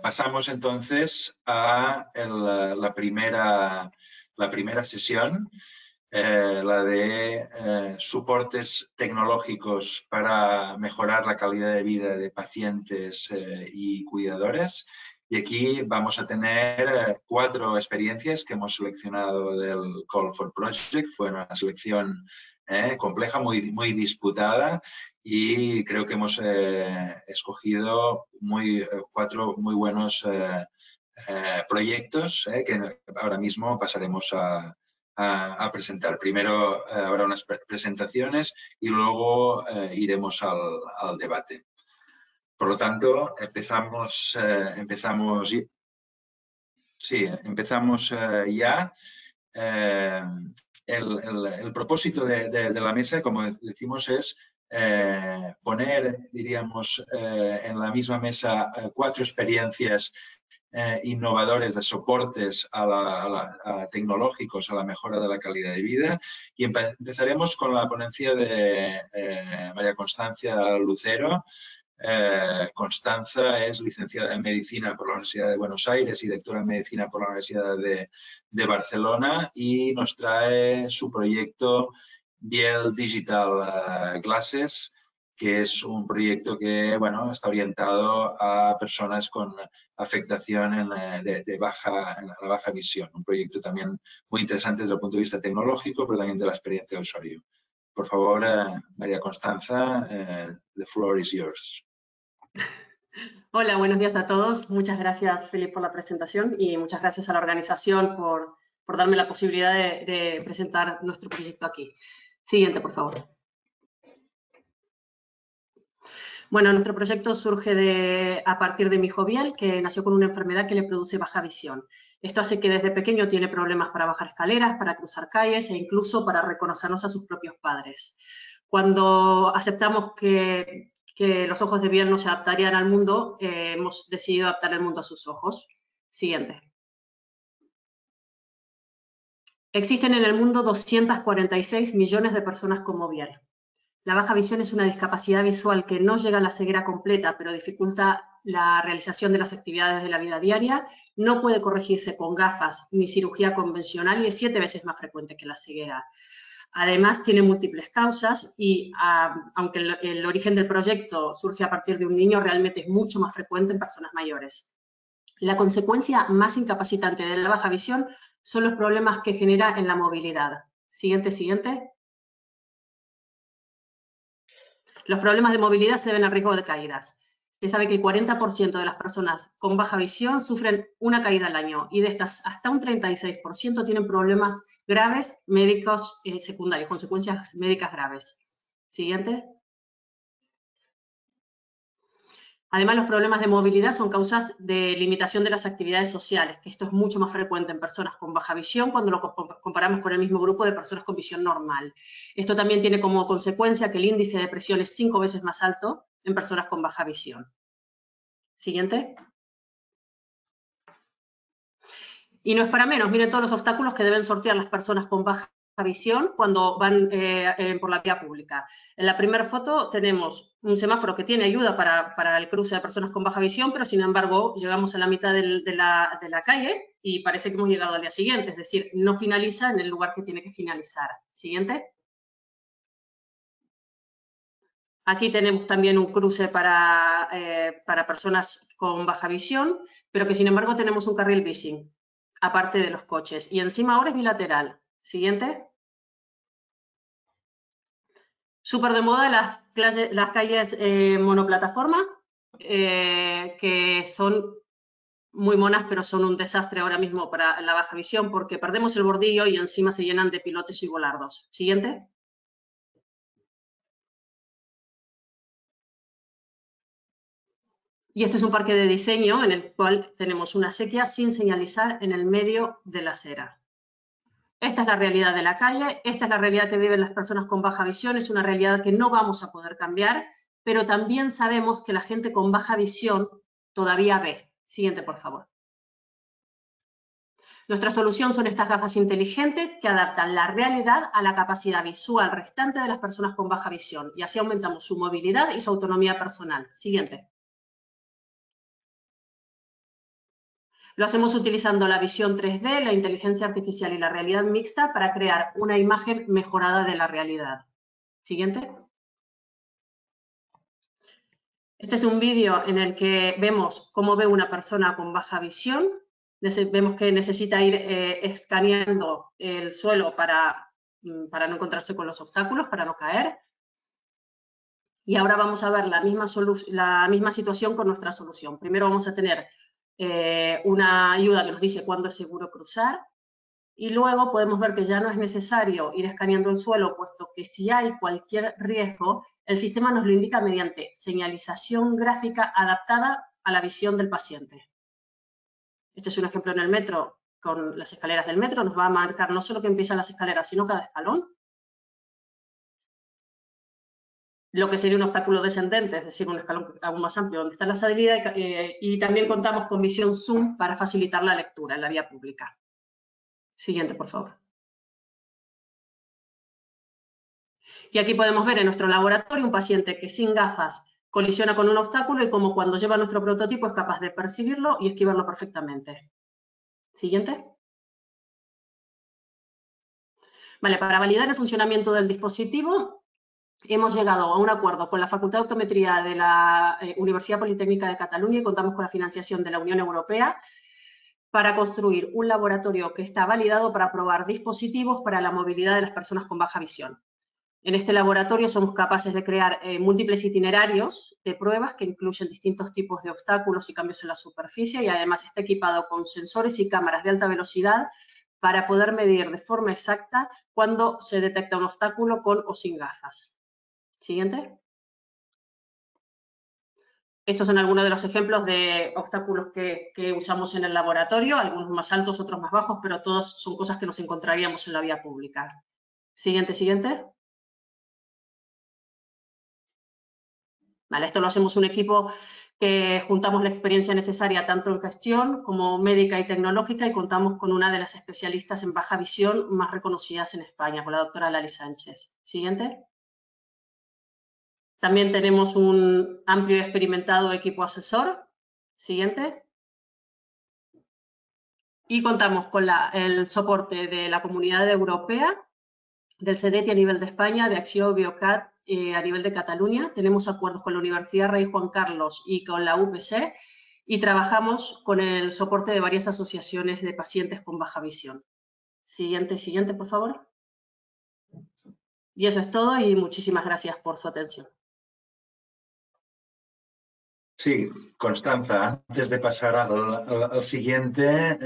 Pasamos entonces a la primera sesión, la de soportes tecnológicos para mejorar la calidad de vida de pacientes y cuidadores. Y aquí vamos a tener 4 experiencias que hemos seleccionado del Call for Project. Fue una selección compleja, muy disputada, y creo que hemos escogido 4 muy buenos proyectos que ahora mismo pasaremos a presentar. Primero habrá unas presentaciones y luego iremos al debate. Por lo tanto, empezamos ya. El propósito de la mesa, como decimos, es poner, diríamos, en la misma mesa 4 experiencias innovadores de soportes tecnológicos a la mejora de la calidad de vida. Y empezaremos con la ponencia de María Constancia Lucero. Constanza es licenciada en Medicina por la Universidad de Buenos Aires y doctora en Medicina por la Universidad de Barcelona, y nos trae su proyecto Biel Digital Glasses, que es un proyecto que está orientado a personas con afectación en la baja visión. Un proyecto también muy interesante desde el punto de vista tecnológico, pero también de la experiencia de usuario. Por favor, María Constanza, the floor is yours. Hola, buenos días a todos. Muchas gracias, Felipe, por la presentación, y muchas gracias a la organización por darme la posibilidad de presentar nuestro proyecto aquí. Siguiente, por favor. Bueno, nuestro proyecto surge a partir de mi hijo Biel, que nació con una enfermedad que le produce baja visión. Esto hace que desde pequeño tiene problemas para bajar escaleras, para cruzar calles e incluso para reconocernos a sus propios padres. Cuando aceptamos que los ojos de Biel no se adaptarían al mundo, hemos decidido adaptar el mundo a sus ojos. Siguiente. Existen en el mundo 246 millones de personas como Biel. La baja visión es una discapacidad visual que no llega a la ceguera completa, pero dificulta la realización de las actividades de la vida diaria. No puede corregirse con gafas ni cirugía convencional y es 7 veces más frecuente que la ceguera. Además, tiene múltiples causas y, aunque el origen del proyecto surge a partir de un niño, realmente es mucho más frecuente en personas mayores. La consecuencia más incapacitante de la baja visión son los problemas que genera en la movilidad. Siguiente. Los problemas de movilidad se deben al riesgo de caídas. Se sabe que el 40% de las personas con baja visión sufren una caída al año, y de estas hasta un 36% tienen problemas graves médicos secundarios, consecuencias médicas graves. Siguiente. Además, los problemas de movilidad son causas de limitación de las actividades sociales, que esto es mucho más frecuente en personas con baja visión cuando lo comparamos con el mismo grupo de personas con visión normal. Esto también tiene como consecuencia que el índice de depresión es 5 veces más alto en personas con baja visión. Siguiente. Y no es para menos, miren todos los obstáculos que deben sortear las personas con baja visión cuando van por la vía pública. En la primera foto tenemos un semáforo que tiene ayuda para el cruce de personas con baja visión, pero sin embargo llegamos a la mitad de la calle y parece que hemos llegado al día siguiente, es decir, no finaliza en el lugar que tiene que finalizar. Siguiente. Aquí tenemos también un cruce para personas con baja visión, pero que sin embargo tenemos un carril bici, aparte de los coches, y encima ahora es bilateral. Siguiente. Súper de moda las calles monoplataforma, que son muy monas, pero son un desastre ahora mismo para la baja visión porque perdemos el bordillo y encima se llenan de pilotes y volardos. Siguiente. Y este es un parque de diseño en el cual tenemos una acequia sin señalizar en el medio de la acera. Esta es la realidad de la calle, esta es la realidad que viven las personas con baja visión, es una realidad que no vamos a poder cambiar, pero también sabemos que la gente con baja visión todavía ve. Siguiente, por favor. Nuestra solución son estas gafas inteligentes que adaptan la realidad a la capacidad visual restante de las personas con baja visión, y así aumentamos su movilidad y su autonomía personal. Siguiente. Lo hacemos utilizando la visión 3D, la inteligencia artificial y la realidad mixta para crear una imagen mejorada de la realidad. Siguiente. Este es un vídeo en el que vemos cómo ve una persona con baja visión. Vemos que necesita ir escaneando el suelo para no encontrarse con los obstáculos, para no caer. Y ahora vamos a ver la misma situación con nuestra solución. Primero vamos a tener una ayuda que nos dice cuándo es seguro cruzar. Y luego podemos ver que ya no es necesario ir escaneando el suelo, puesto que si hay cualquier riesgo, el sistema nos lo indica mediante señalización gráfica adaptada a la visión del paciente. Este es un ejemplo en el metro, con las escaleras del metro, nos va a marcar no solo que empiezan las escaleras, sino cada escalón. Lo que sería un obstáculo descendente, es decir, un escalón aún más amplio donde está la salida, y también contamos con visión zoom para facilitar la lectura en la vía pública. Siguiente, por favor. Y aquí podemos ver en nuestro laboratorio un paciente que sin gafas colisiona con un obstáculo y como cuando lleva nuestro prototipo es capaz de percibirlo y esquivarlo perfectamente. Siguiente. Vale, para validar el funcionamiento del dispositivo hemos llegado a un acuerdo con la Facultad de Optometría de la Universidad Politécnica de Cataluña y contamos con la financiación de la Unión Europea para construir un laboratorio que está validado para probar dispositivos para la movilidad de las personas con baja visión. En este laboratorio somos capaces de crear múltiples itinerarios de pruebas que incluyen distintos tipos de obstáculos y cambios en la superficie y además está equipado con sensores y cámaras de alta velocidad para poder medir de forma exacta cuando se detecta un obstáculo con o sin gafas. Siguiente. Estos son algunos de los ejemplos de obstáculos que usamos en el laboratorio, algunos más altos, otros más bajos, pero todos son cosas que nos encontraríamos en la vía pública. Siguiente, siguiente. Vale, esto lo hacemos un equipo que juntamos la experiencia necesaria tanto en gestión como médica y tecnológica y contamos con una de las especialistas en baja visión más reconocidas en España, con la doctora Lali Sánchez. Siguiente. También tenemos un amplio y experimentado equipo asesor. Siguiente. Y contamos con el soporte de la Comunidad Europea, del CEDETI a nivel de España, de Acció Biocat a nivel de Cataluña. Tenemos acuerdos con la Universidad Rey Juan Carlos y con la UPC y trabajamos con el soporte de varias asociaciones de pacientes con baja visión. Siguiente, siguiente, por favor. Y eso es todo y muchísimas gracias por su atención. Sí, Constanza, antes de pasar al siguiente,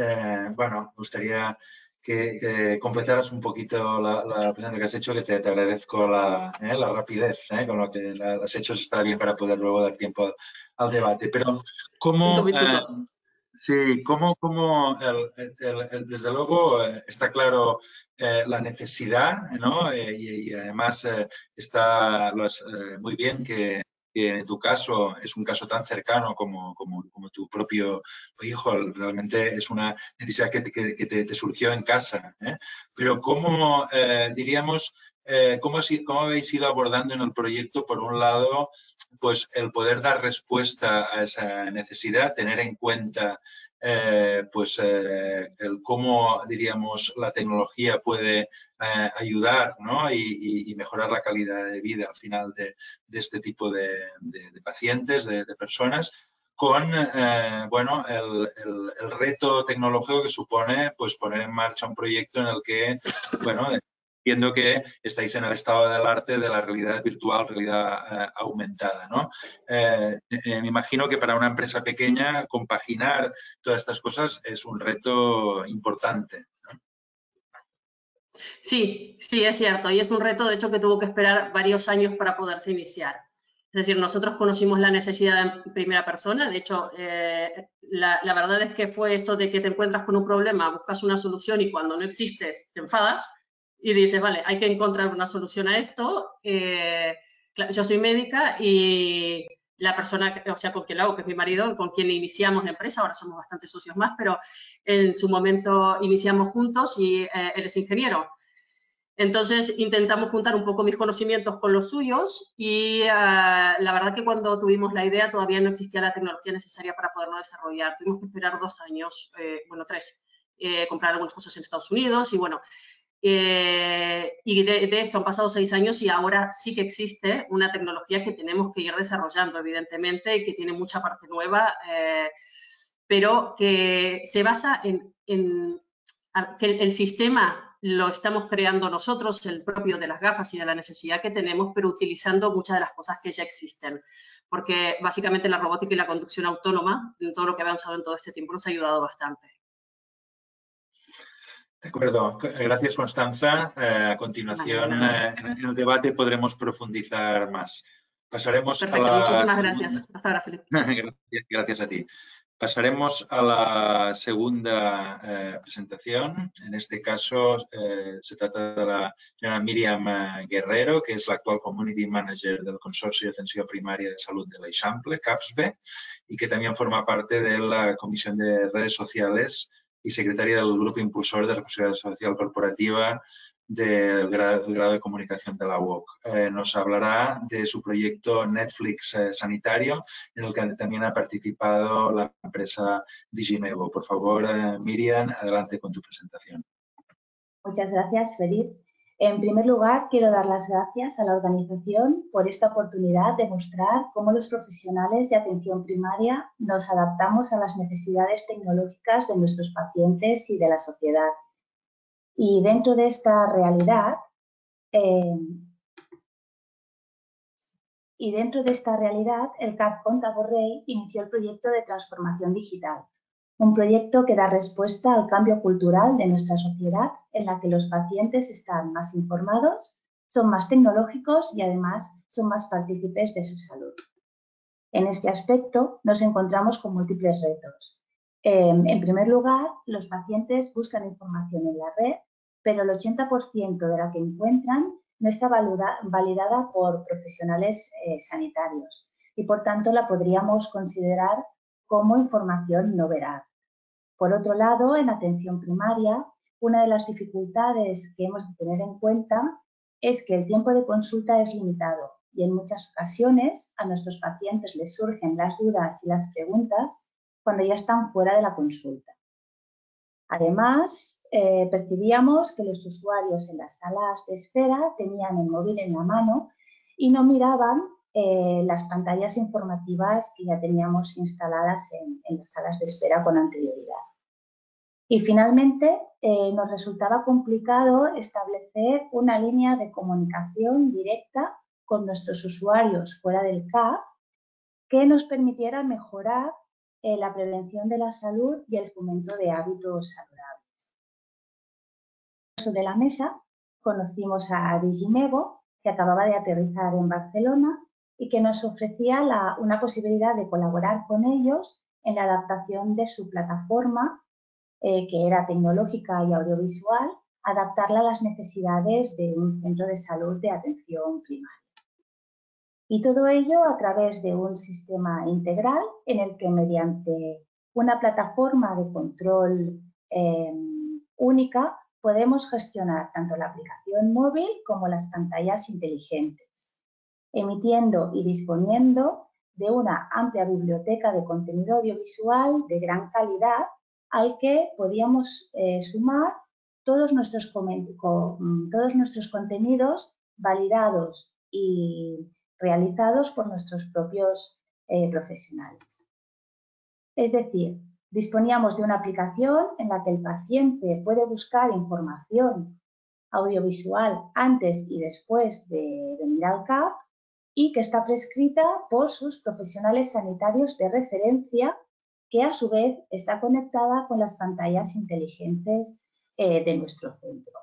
bueno, me gustaría que completaras un poquito la presentación que has hecho, que te agradezco la rapidez con lo que la has hecho, está bien para poder luego dar tiempo al debate. Pero, ¿cómo, sí, desde luego está claro la necesidad, ¿no? Y además está muy bien que en tu caso es un caso tan cercano como tu propio hijo, realmente es una necesidad que te surgió en casa. Pero ¿cómo, diríamos, cómo habéis ido abordando en el proyecto, por un lado, pues el poder dar respuesta a esa necesidad, tener en cuenta el cómo, diríamos, la tecnología puede ayudar, ¿no? y mejorar la calidad de vida al final de este tipo de pacientes, de personas, con bueno, el reto tecnológico que supone pues, poner en marcha un proyecto en el que, bueno, entiendo que estáis en el estado del arte de la realidad virtual, realidad aumentada, ¿no? Me imagino que para una empresa pequeña compaginar todas estas cosas es un reto importante, ¿no? Sí, sí, es cierto. Y es un reto, de hecho, que tuvo que esperar varios años para poderse iniciar. Es decir, nosotros conocimos la necesidad en primera persona. De hecho, la verdad es que fue esto de que te encuentras con un problema, buscas una solución y cuando no existes te enfadas y dices, vale, hay que encontrar una solución a esto. Yo soy médica y la persona, o sea, con quien lo hago, que es mi marido, con quien iniciamos la empresa, ahora somos bastantes socios más, pero en su momento iniciamos juntos y él es ingeniero. Entonces intentamos juntar un poco mis conocimientos con los suyos y la verdad que cuando tuvimos la idea todavía no existía la tecnología necesaria para poderlo desarrollar. Tuvimos que esperar 2 años, bueno, 3, comprar algunas cosas en Estados Unidos y bueno, y de esto han pasado 6 años y ahora sí que existe una tecnología que tenemos que ir desarrollando, evidentemente, y que tiene mucha parte nueva, pero que se basa en que el sistema lo estamos creando nosotros, el propio de las gafas y de la necesidad que tenemos, pero utilizando muchas de las cosas que ya existen. Porque básicamente la robótica y la conducción autónoma, en todo lo que ha avanzado en todo este tiempo, nos ha ayudado bastante. De acuerdo. Gracias, Constanza. A continuación, en el debate podremos profundizar más. Pasaremos Perfecto, a la muchísimas gracias. Hasta ahora, Felipe. Gracias a ti. Pasaremos a la segunda presentación. En este caso se trata de la señora Míriam Guerrero, que es la actual Community Manager del Consorcio de Atención Primaria de Salud de l'Eixample, CAPSB, y que también forma parte de la Comisión de Redes Sociales y secretaria del Grupo Impulsor de Responsabilidad Social Corporativa del grado de comunicación de la UOC. Nos hablará de su proyecto Netflix sanitario, en el que también ha participado la empresa Digimevo. Por favor, Miriam, adelante con tu presentación. Muchas gracias, Felipe. En primer lugar, quiero dar las gracias a la organización por esta oportunidad de mostrar cómo los profesionales de atención primaria nos adaptamos a las necesidades tecnológicas de nuestros pacientes y de la sociedad. Y dentro de esta realidad, el CAP Comte Borrell inició el proyecto de transformación digital, un proyecto que da respuesta al cambio cultural de nuestra sociedad en la que los pacientes están más informados, son más tecnológicos y además son más partícipes de su salud. En este aspecto nos encontramos con múltiples retos. En primer lugar, los pacientes buscan información en la red, pero el 80% de la que encuentran no está validada por profesionales sanitarios y, por tanto, la podríamos considerar como información no veraz. Por otro lado, en atención primaria, una de las dificultades que hemos de tener en cuenta es que el tiempo de consulta es limitado y en muchas ocasiones a nuestros pacientes les surgen las dudas y las preguntas cuando ya están fuera de la consulta. Además, percibíamos que los usuarios en las salas de espera tenían el móvil en la mano y no miraban las pantallas informativas que ya teníamos instaladas en las salas de espera con anterioridad. Y finalmente, nos resultaba complicado establecer una línea de comunicación directa con nuestros usuarios fuera del CAP que nos permitiera mejorar la prevención de la salud y el fomento de hábitos saludables. Sobre la mesa conocimos a Digimevo, que acababa de aterrizar en Barcelona y que nos ofrecía una posibilidad de colaborar con ellos en la adaptación de su plataforma, que era tecnológica y audiovisual, adaptarla a las necesidades de un centro de salud de atención primaria. Y todo ello a través de un sistema integral en el que mediante una plataforma de control única podemos gestionar tanto la aplicación móvil como las pantallas inteligentes, emitiendo y disponiendo de una amplia biblioteca de contenido audiovisual de gran calidad al que podíamos sumar todos nuestros contenidos validados y realizados por nuestros propios profesionales. Es decir, disponíamos de una aplicación en la que el paciente puede buscar información audiovisual antes y después de venir al CAP y que está prescrita por sus profesionales sanitarios de referencia, que a su vez está conectada con las pantallas inteligentes de nuestro centro.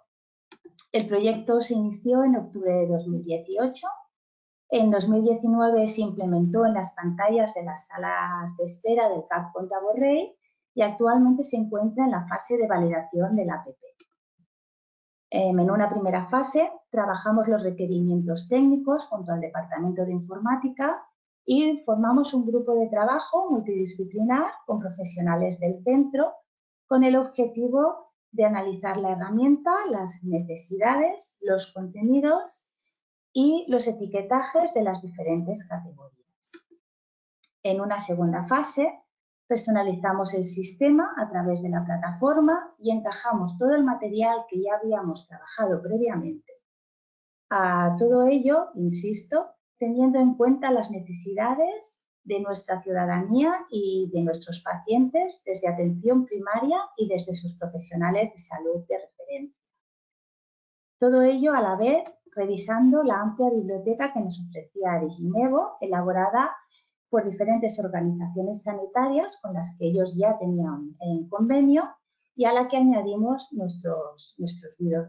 El proyecto se inició en octubre de 2018. En 2019 se implementó en las pantallas de las salas de espera del CAP Comte Borrell y actualmente se encuentra en la fase de validación del APP. En una primera fase trabajamos los requerimientos técnicos junto al Departamento de Informática y formamos un grupo de trabajo multidisciplinar con profesionales del centro con el objetivo de analizar la herramienta, las necesidades, los contenidos y los etiquetajes de las diferentes categorías. En una segunda fase, personalizamos el sistema a través de la plataforma y encajamos todo el material que ya habíamos trabajado previamente. A todo ello, insisto, teniendo en cuenta las necesidades de nuestra ciudadanía y de nuestros pacientes desde atención primaria y desde sus profesionales de salud de referencia. Todo ello a la vez revisando la amplia biblioteca que nos ofrecía Digimevo, elaborada por diferentes organizaciones sanitarias con las que ellos ya tenían en convenio y a la que añadimos nuestros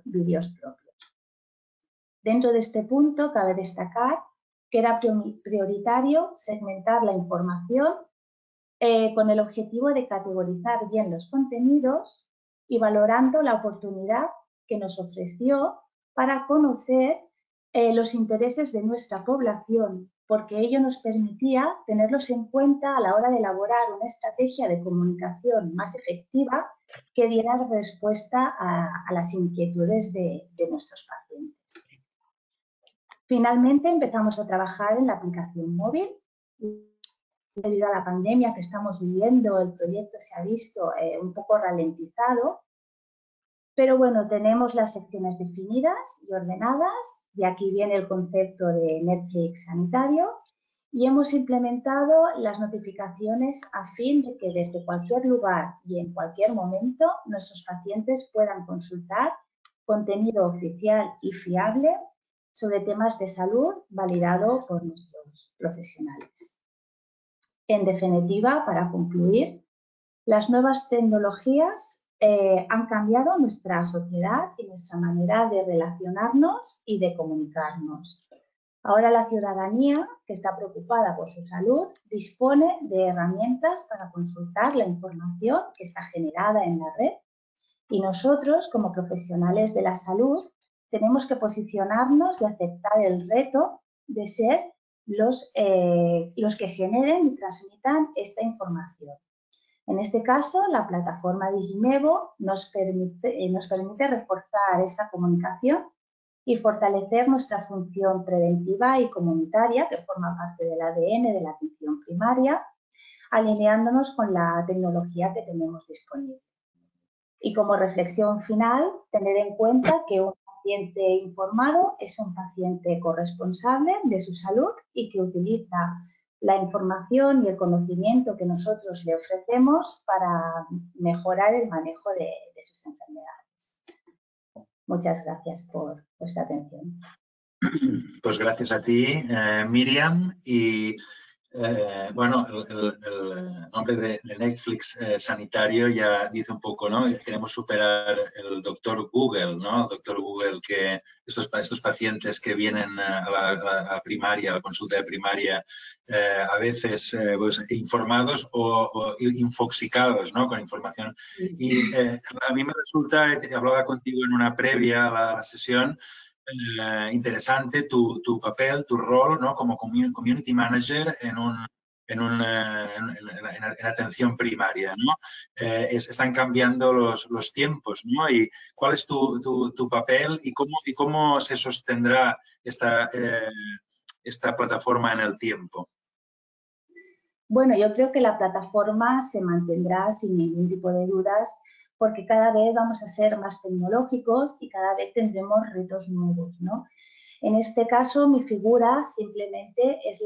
vídeos propios. Dentro de este punto cabe destacar que era prioritario segmentar la información con el objetivo de categorizar bien los contenidos y valorando la oportunidad que nos ofreció para conocer los intereses de nuestra población, porque ello nos permitía tenerlos en cuenta a la hora de elaborar una estrategia de comunicación más efectiva que diera respuesta a las inquietudes de nuestros pacientes. Finalmente empezamos a trabajar en la aplicación móvil. Debido a la pandemia que estamos viviendo, el proyecto se ha visto un poco ralentizado, pero bueno, tenemos las secciones definidas y ordenadas, y aquí viene el concepto de Netflix sanitario, y hemos implementado las notificaciones a fin de que desde cualquier lugar y en cualquier momento nuestros pacientes puedan consultar contenido oficial y fiable sobre temas de salud validado por nuestros profesionales. En definitiva, para concluir, las nuevas tecnologías han cambiado nuestra sociedad y nuestra manera de relacionarnos y de comunicarnos. Ahora la ciudadanía, que está preocupada por su salud, dispone de herramientas para consultar la información que está generada en la red y nosotros, como profesionales de la salud, tenemos que posicionarnos y aceptar el reto de ser los que generen y transmitan esta información. En este caso, la plataforma Digimevo nos permite reforzar esa comunicación y fortalecer nuestra función preventiva y comunitaria, que forma parte del ADN de la atención primaria, alineándonos con la tecnología que tenemos disponible. Y como reflexión final, tener en cuenta que un paciente informado es un paciente corresponsable de su salud y que utiliza la información y el conocimiento que nosotros le ofrecemos para mejorar el manejo de sus enfermedades. Muchas gracias por vuestra atención. Pues gracias a ti, Miriam. Y bueno, el nombre de Netflix sanitario ya dice un poco, ¿no? Queremos superar el doctor Google, ¿no? El doctor Google, que estos pacientes que vienen a la primaria, a la consulta de primaria, a veces pues, informados o infoxicados, ¿no? Con información. Y a mí me resulta, hablaba contigo en una previa a la sesión, interesante tu papel, tu rol, ¿no? Como community manager en atención primaria, ¿no? Están cambiando los tiempos, ¿no? Y cuál es tu papel y cómo se sostendrá esta plataforma en el tiempo. Bueno, yo creo que la plataforma se mantendrá sin ningún tipo de dudas, porque cada vez vamos a ser más tecnológicos y cada vez tendremos retos nuevos, ¿no? En este caso, mi figura simplemente es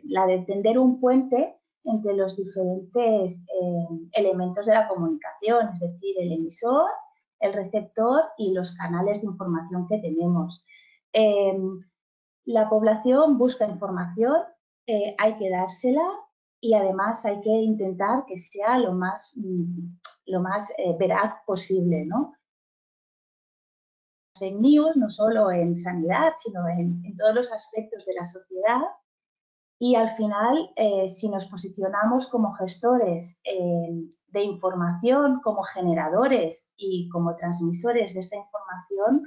la de tender un puente entre los diferentes elementos de la comunicación, es decir, el emisor, el receptor y los canales de información que tenemos. La población busca información, hay que dársela y además hay que intentar que sea lo más veraz posible, ¿no? Fake news, no solo en sanidad, sino en todos los aspectos de la sociedad. Y al final, si nos posicionamos como gestores de información, como generadores y como transmisores de esta información,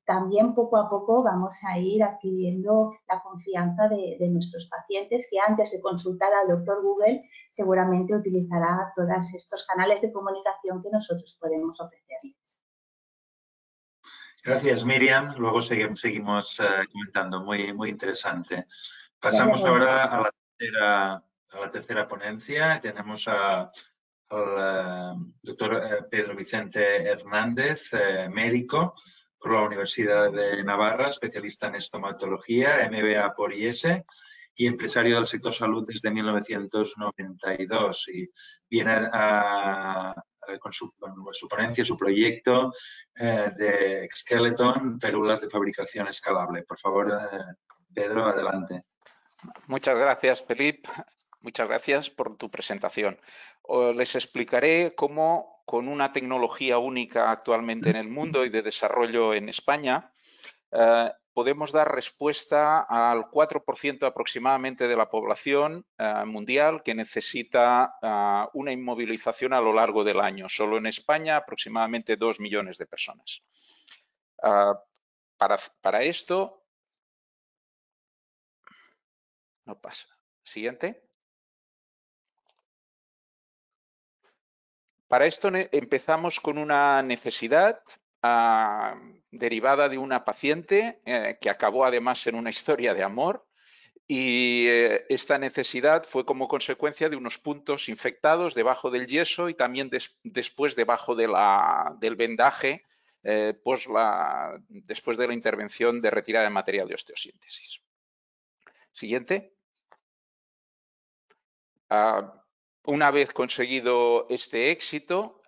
también poco a poco vamos a ir adquiriendo la confianza de nuestros pacientes, que antes de consultar al doctor Google seguramente utilizará todos estos canales de comunicación que nosotros podemos ofrecerles. Gracias, Miriam. Luego seguimos comentando. Muy interesante. Pasamos ahora a la tercera ponencia. Tenemos al doctor Pedro Vicente Hernández, médico por la Universidad de Navarra, especialista en estomatología, MBA por IES y empresario del sector salud desde 1992. Y viene con su ponencia, su proyecto de Skeleton, férulas de fabricación escalable. Por favor, Pedro, adelante. Muchas gracias, Felipe. Muchas gracias por tu presentación. Les explicaré cómo, con una tecnología única actualmente en el mundo y de desarrollo en España, podemos dar respuesta al 4% aproximadamente de la población mundial que necesita una inmovilización a lo largo del año. Solo en España aproximadamente 2 millones de personas. Para esto... No pasa. Siguiente. Para esto empezamos con una necesidad derivada de una paciente que acabó además en una historia de amor, y esta necesidad fue como consecuencia de unos puntos infectados debajo del yeso y también después debajo del vendaje después de la intervención de retirada de material de osteosíntesis. Siguiente. Una vez conseguido este éxito,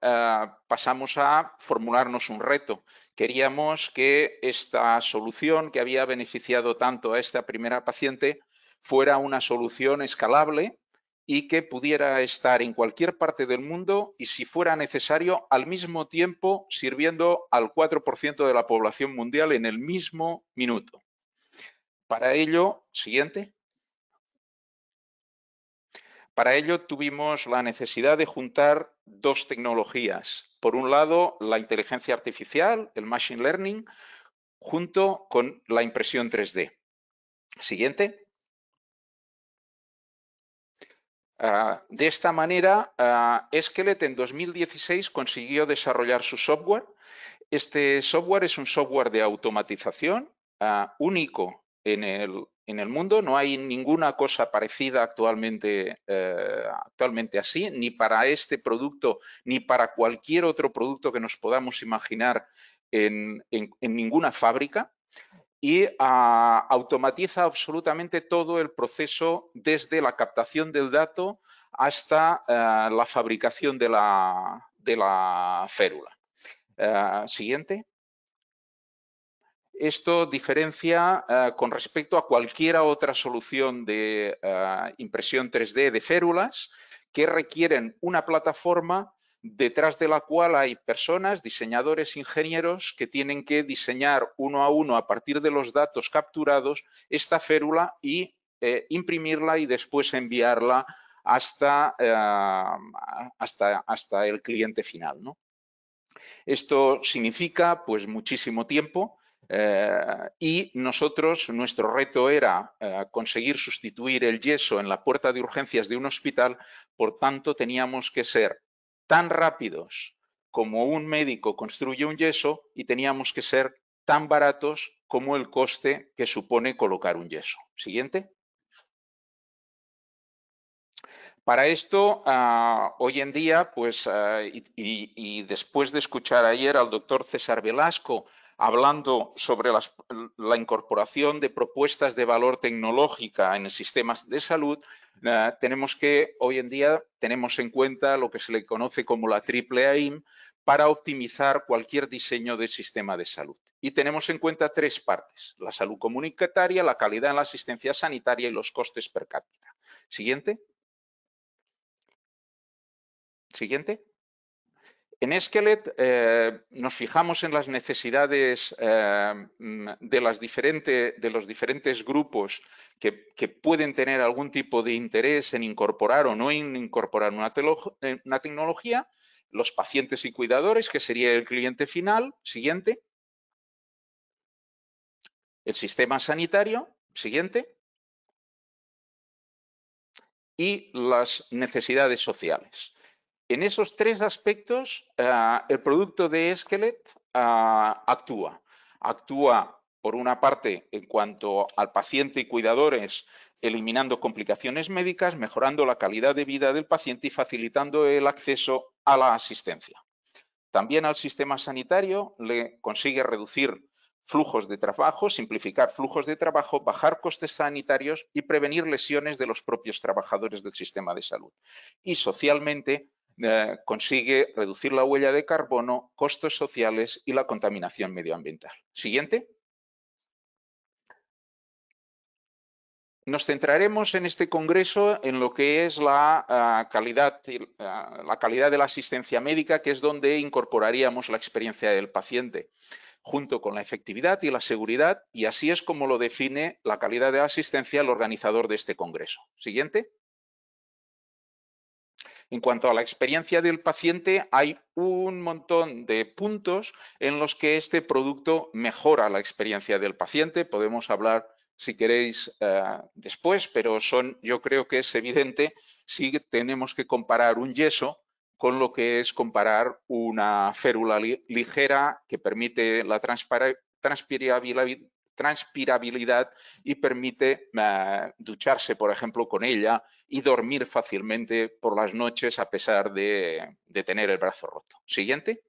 pasamos a formularnos un reto. Queríamos que esta solución que había beneficiado tanto a esta primera paciente fuera una solución escalable y que pudiera estar en cualquier parte del mundo y, si fuera necesario, al mismo tiempo sirviendo al 4% de la población mundial en el mismo minuto. Para ello, siguiente. Para ello tuvimos la necesidad de juntar dos tecnologías. Por un lado, la inteligencia artificial, el machine learning, junto con la impresión 3D. Siguiente. De esta manera, Skeleton en 2016 consiguió desarrollar su software. Este software es un software de automatización único en el mundo. No hay ninguna cosa parecida actualmente así, ni para este producto, ni para cualquier otro producto que nos podamos imaginar en ninguna fábrica. Y automatiza absolutamente todo el proceso desde la captación del dato hasta la fabricación de la férula. Siguiente. Esto diferencia con respecto a cualquier otra solución de impresión 3D de férulas que requieren una plataforma detrás de la cual hay personas, diseñadores, ingenieros, que tienen que diseñar uno a uno, a partir de los datos capturados, esta férula y imprimirla y después enviarla hasta el cliente final, ¿no? Esto significa pues muchísimo tiempo. Y nuestro reto era conseguir sustituir el yeso en la puerta de urgencias de un hospital. Por tanto, teníamos que ser tan rápidos como un médico construye un yeso y teníamos que ser tan baratos como el coste que supone colocar un yeso. Siguiente. Para esto, hoy en día, pues, y después de escuchar ayer al doctor César Velasco hablando sobre la incorporación de propuestas de valor tecnológica en sistemas de salud, hoy en día tenemos en cuenta lo que se le conoce como la triple AIM para optimizar cualquier diseño de sistema de salud. Y tenemos en cuenta tres partes: la salud comunitaria, la calidad en la asistencia sanitaria y los costes per cápita. Siguiente. Siguiente. En Skeleton nos fijamos en las necesidades de los diferentes grupos que pueden tener algún tipo de interés en incorporar o no en incorporar una tecnología, los pacientes y cuidadores, que sería el cliente final. Siguiente. el sistema sanitario, siguiente, y las necesidades sociales. En esos tres aspectos, el producto de Esquelet actúa. Actúa, por una parte, en cuanto al paciente y cuidadores, eliminando complicaciones médicas, mejorando la calidad de vida del paciente y facilitando el acceso a la asistencia. También al sistema sanitario le consigue reducir flujos de trabajo, simplificar flujos de trabajo, bajar costes sanitarios y prevenir lesiones de los propios trabajadores del sistema de salud. Y socialmente consigue reducir la huella de carbono, costos sociales y la contaminación medioambiental. Siguiente. Nos centraremos en este congreso en lo que es la calidad de la asistencia médica, que es donde incorporaríamos la experiencia del paciente, junto con la efectividad y la seguridad, y así es como lo define la calidad de asistencia el organizador de este congreso. Siguiente. En cuanto a la experiencia del paciente, hay un montón de puntos en los que este producto mejora la experiencia del paciente. Podemos hablar, si queréis, después, pero yo creo que es evidente si tenemos que comparar un yeso con lo que es comparar una férula ligera que permite la transpirabilidad y permite ducharse, por ejemplo, con ella y dormir fácilmente por las noches a pesar de tener el brazo roto. Siguiente.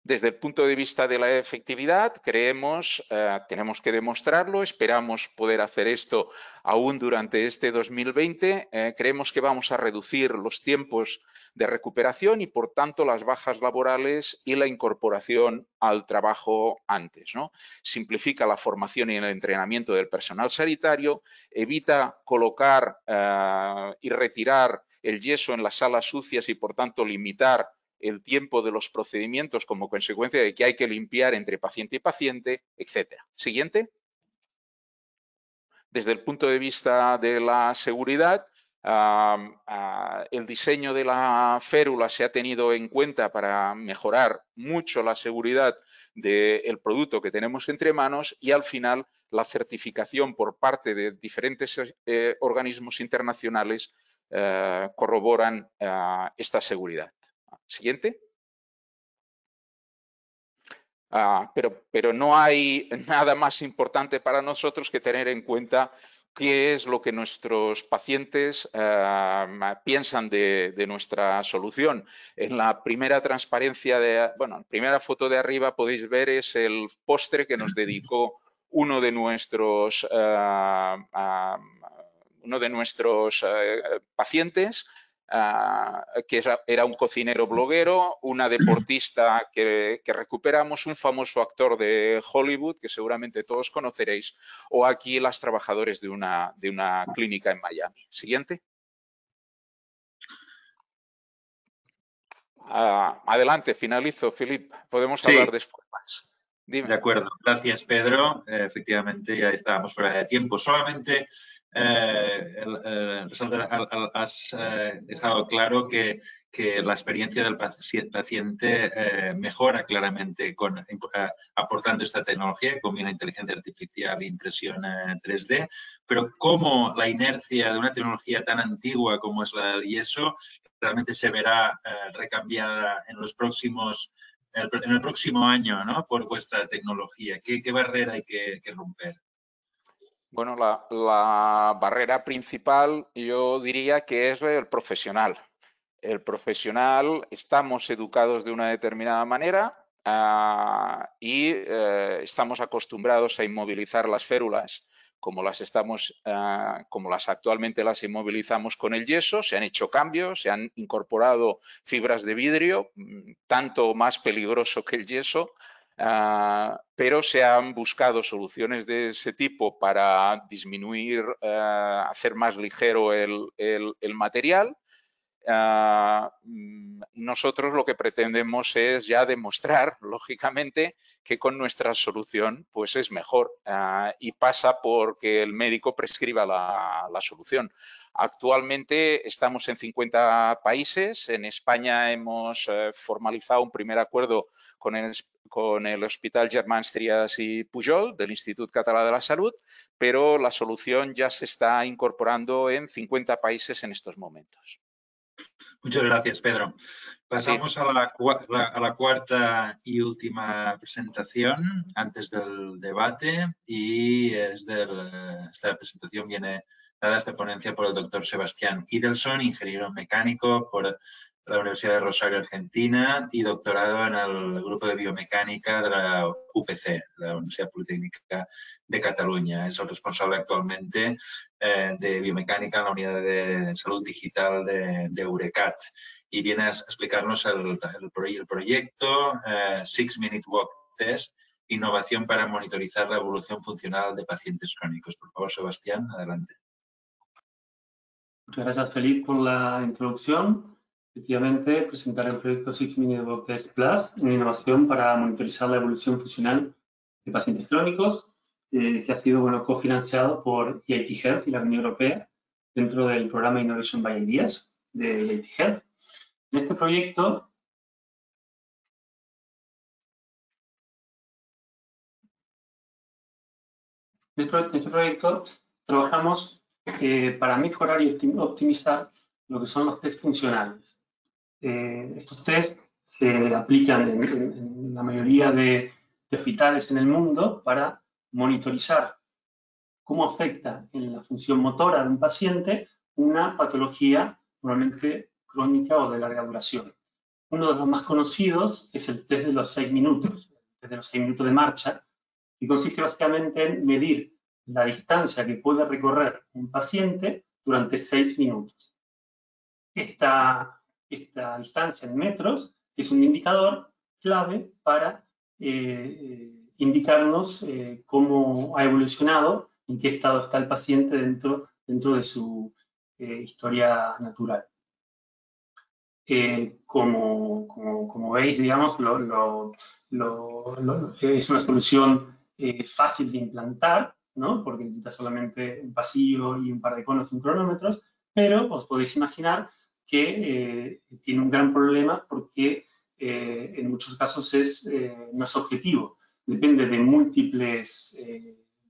Desde el punto de vista de la efectividad, creemos, tenemos que demostrarlo, esperamos poder hacer esto aún durante este 2020. Creemos que vamos a reducir los tiempos de recuperación y, por tanto, las bajas laborales y la incorporación al trabajo antes, ¿no? Simplifica la formación y el entrenamiento del personal sanitario, evita colocar y retirar el yeso en las salas sucias y, por tanto, limitar el tiempo de los procedimientos como consecuencia de que hay que limpiar entre paciente y paciente, etc. Siguiente. Desde el punto de vista de la seguridad, el diseño de la férula se ha tenido en cuenta para mejorar mucho la seguridad del producto que tenemos entre manos y al final la certificación por parte de diferentes organismos internacionales corroboran esta seguridad. Siguiente. Pero no hay nada más importante para nosotros que tener en cuenta qué es lo que nuestros pacientes piensan de nuestra solución. En la primera transparencia, la primera foto de arriba podéis ver es el postre que nos dedicó uno de nuestros pacientes, que era un cocinero bloguero, una deportista que recuperamos, un famoso actor de Hollywood que seguramente todos conoceréis, o aquí las trabajadores de una clínica en Miami. Siguiente. Adelante, finalizo, Filip. Podemos hablar después más. Dime. De acuerdo. Gracias, Pedro. Efectivamente, ya estábamos fuera de tiempo. Solamente has dejado claro que la experiencia del paciente mejora claramente aportando esta tecnología que combina inteligencia artificial e impresión 3D, pero cómo la inercia de una tecnología tan antigua como es la del yeso realmente se verá recambiada en el próximo año, ¿no? Por vuestra tecnología. ¿Qué barrera hay que romper? Bueno, la barrera principal yo diría que es el profesional. El profesional, estamos educados de una determinada manera y estamos acostumbrados a inmovilizar las férulas como las actualmente las inmovilizamos con el yeso. Se han hecho cambios, se han incorporado fibras de vidrio, tanto más peligroso que el yeso, pero se han buscado soluciones de ese tipo para disminuir, hacer más ligero el material. nosotros lo que pretendemos es ya demostrar, lógicamente, que con nuestra solución pues es mejor y pasa por que el médico prescriba la solución. Actualmente estamos en 50 países. En España hemos formalizado un primer acuerdo con el Hospital Germans Trias y Pujol del Institut Català de la Salut, pero la solución ya se está incorporando en 50 países en estos momentos. Muchas gracias, Pedro. Pasamos a la cuarta y última presentación antes del debate y esta presentación viene dada esta ponencia por el doctor Sebastián Idelson, ingeniero mecánico por la Universidad de Rosario, Argentina, y doctorado en el grupo de biomecánica de la UPC, la Universidad Politécnica de Cataluña. Es el responsable actualmente de biomecánica en la unidad de salud digital de Eurecat. Y viene a explicarnos el proyecto 6-Minute Walk Test, innovación para monitorizar la evolución funcional de pacientes crónicos. Por favor, Sebastián, adelante. Muchas gracias, Felipe, por la introducción. Efectivamente, presentaré el proyecto 6-Minute Walk Test Plus, una innovación para monitorizar la evolución funcional de pacientes crónicos, que ha sido cofinanciado por EIT Health y la Unión Europea dentro del programa Innovation by Ideas de EIT Health. En este proyecto trabajamos para mejorar y optimizar lo que son los test funcionales. Estos test se aplican en la mayoría de hospitales en el mundo para monitorizar cómo afecta en la función motora de un paciente una patología normalmente crónica o de larga duración. Uno de los más conocidos es el test de los 6 minutos, el test de los 6 minutos de marcha, que consiste básicamente en medir la distancia que puede recorrer un paciente durante 6 minutos. Esta distancia en metros es un indicador clave para indicarnos cómo ha evolucionado, en qué estado está el paciente dentro de su historia natural. Como veis, digamos, es una solución fácil de implantar, ¿no? Porque necesita solamente un pasillo y un par de conos y cronómetros, pero os podéis imaginar que tiene un gran problema porque en muchos casos no es objetivo. Depende de múltiples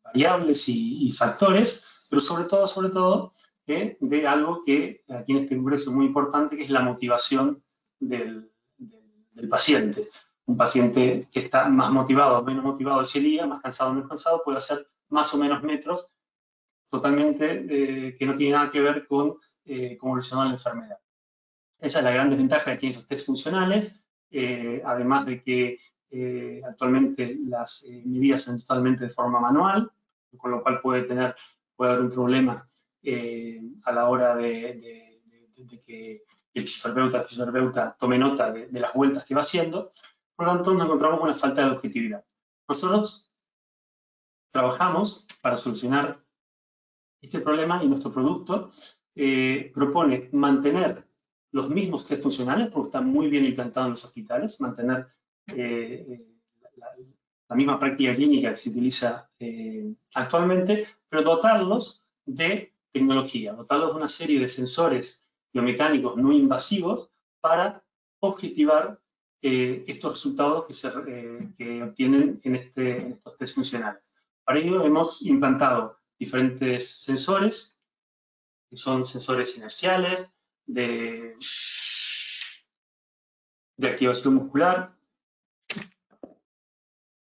variables y factores, pero sobre todo de algo que aquí en este congreso es muy importante, que es la motivación del paciente. Un paciente que está más motivado o menos motivado ese día, más cansado o menos cansado, puede hacer más o menos metros totalmente que no tiene nada que ver con cómo evolucionó la enfermedad. Esa es la gran desventaja que tienen los test funcionales, además de que actualmente las medidas son totalmente de forma manual, con lo cual puede haber un problema a la hora de que el fisioterapeuta tome nota de las vueltas que va haciendo. Por lo tanto, nos encontramos con una falta de objetividad. Nosotros trabajamos para solucionar este problema y nuestro producto propone mantener los mismos test funcionales, porque están muy bien implantados en los hospitales, mantener la misma práctica clínica que se utiliza actualmente, pero dotarlos de tecnología, dotarlos de una serie de sensores biomecánicos no invasivos para objetivar estos resultados que obtienen en estos test funcionales. Para ello hemos implantado diferentes sensores, que son sensores inerciales, de activación muscular,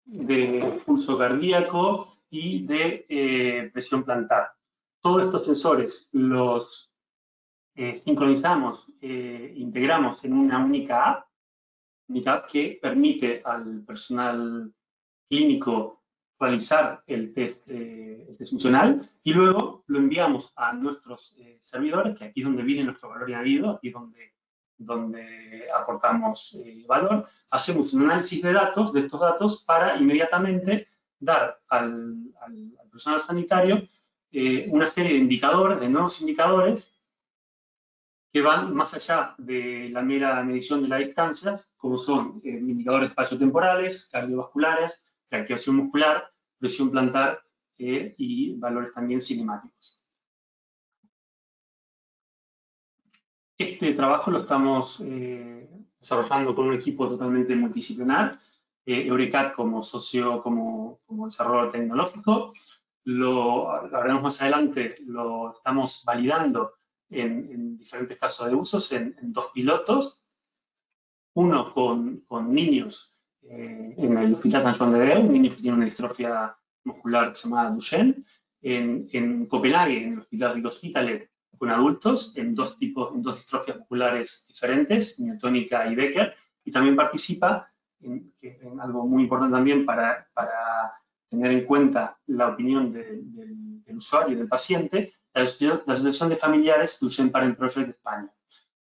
de pulso cardíaco y de presión plantar. Todos estos sensores los sincronizamos, integramos en una única app que permite al personal clínico realizar el test funcional y luego lo enviamos a nuestros servidores, que aquí es donde viene nuestro valor añadido, aquí es donde aportamos valor. Hacemos un análisis de estos datos para inmediatamente dar al personal sanitario una serie de indicadores, de nuevos indicadores que van más allá de la mera medición de las distancias, como son indicadores espaciotemporales, cardiovasculares, reactivación muscular, presión plantar y valores también cinemáticos. Este trabajo lo estamos desarrollando con un equipo totalmente multidisciplinar, Eurecat como socio, como desarrollador tecnológico. Lo hablaremos más adelante, lo estamos validando en diferentes casos de usos, en 2 pilotos, uno con niños en el Hospital San Juan de Déu, niños que tienen una distrofia muscular llamada Duchenne, en Copenhague, en el Hospital Rick Hospitalet, con adultos, en dos distrofias musculares diferentes, miotónica y Becker, y también participa en algo muy importante también para tener en cuenta la opinión del usuario y del paciente, la Asociación de Familiares Duchenne Parent Project de España,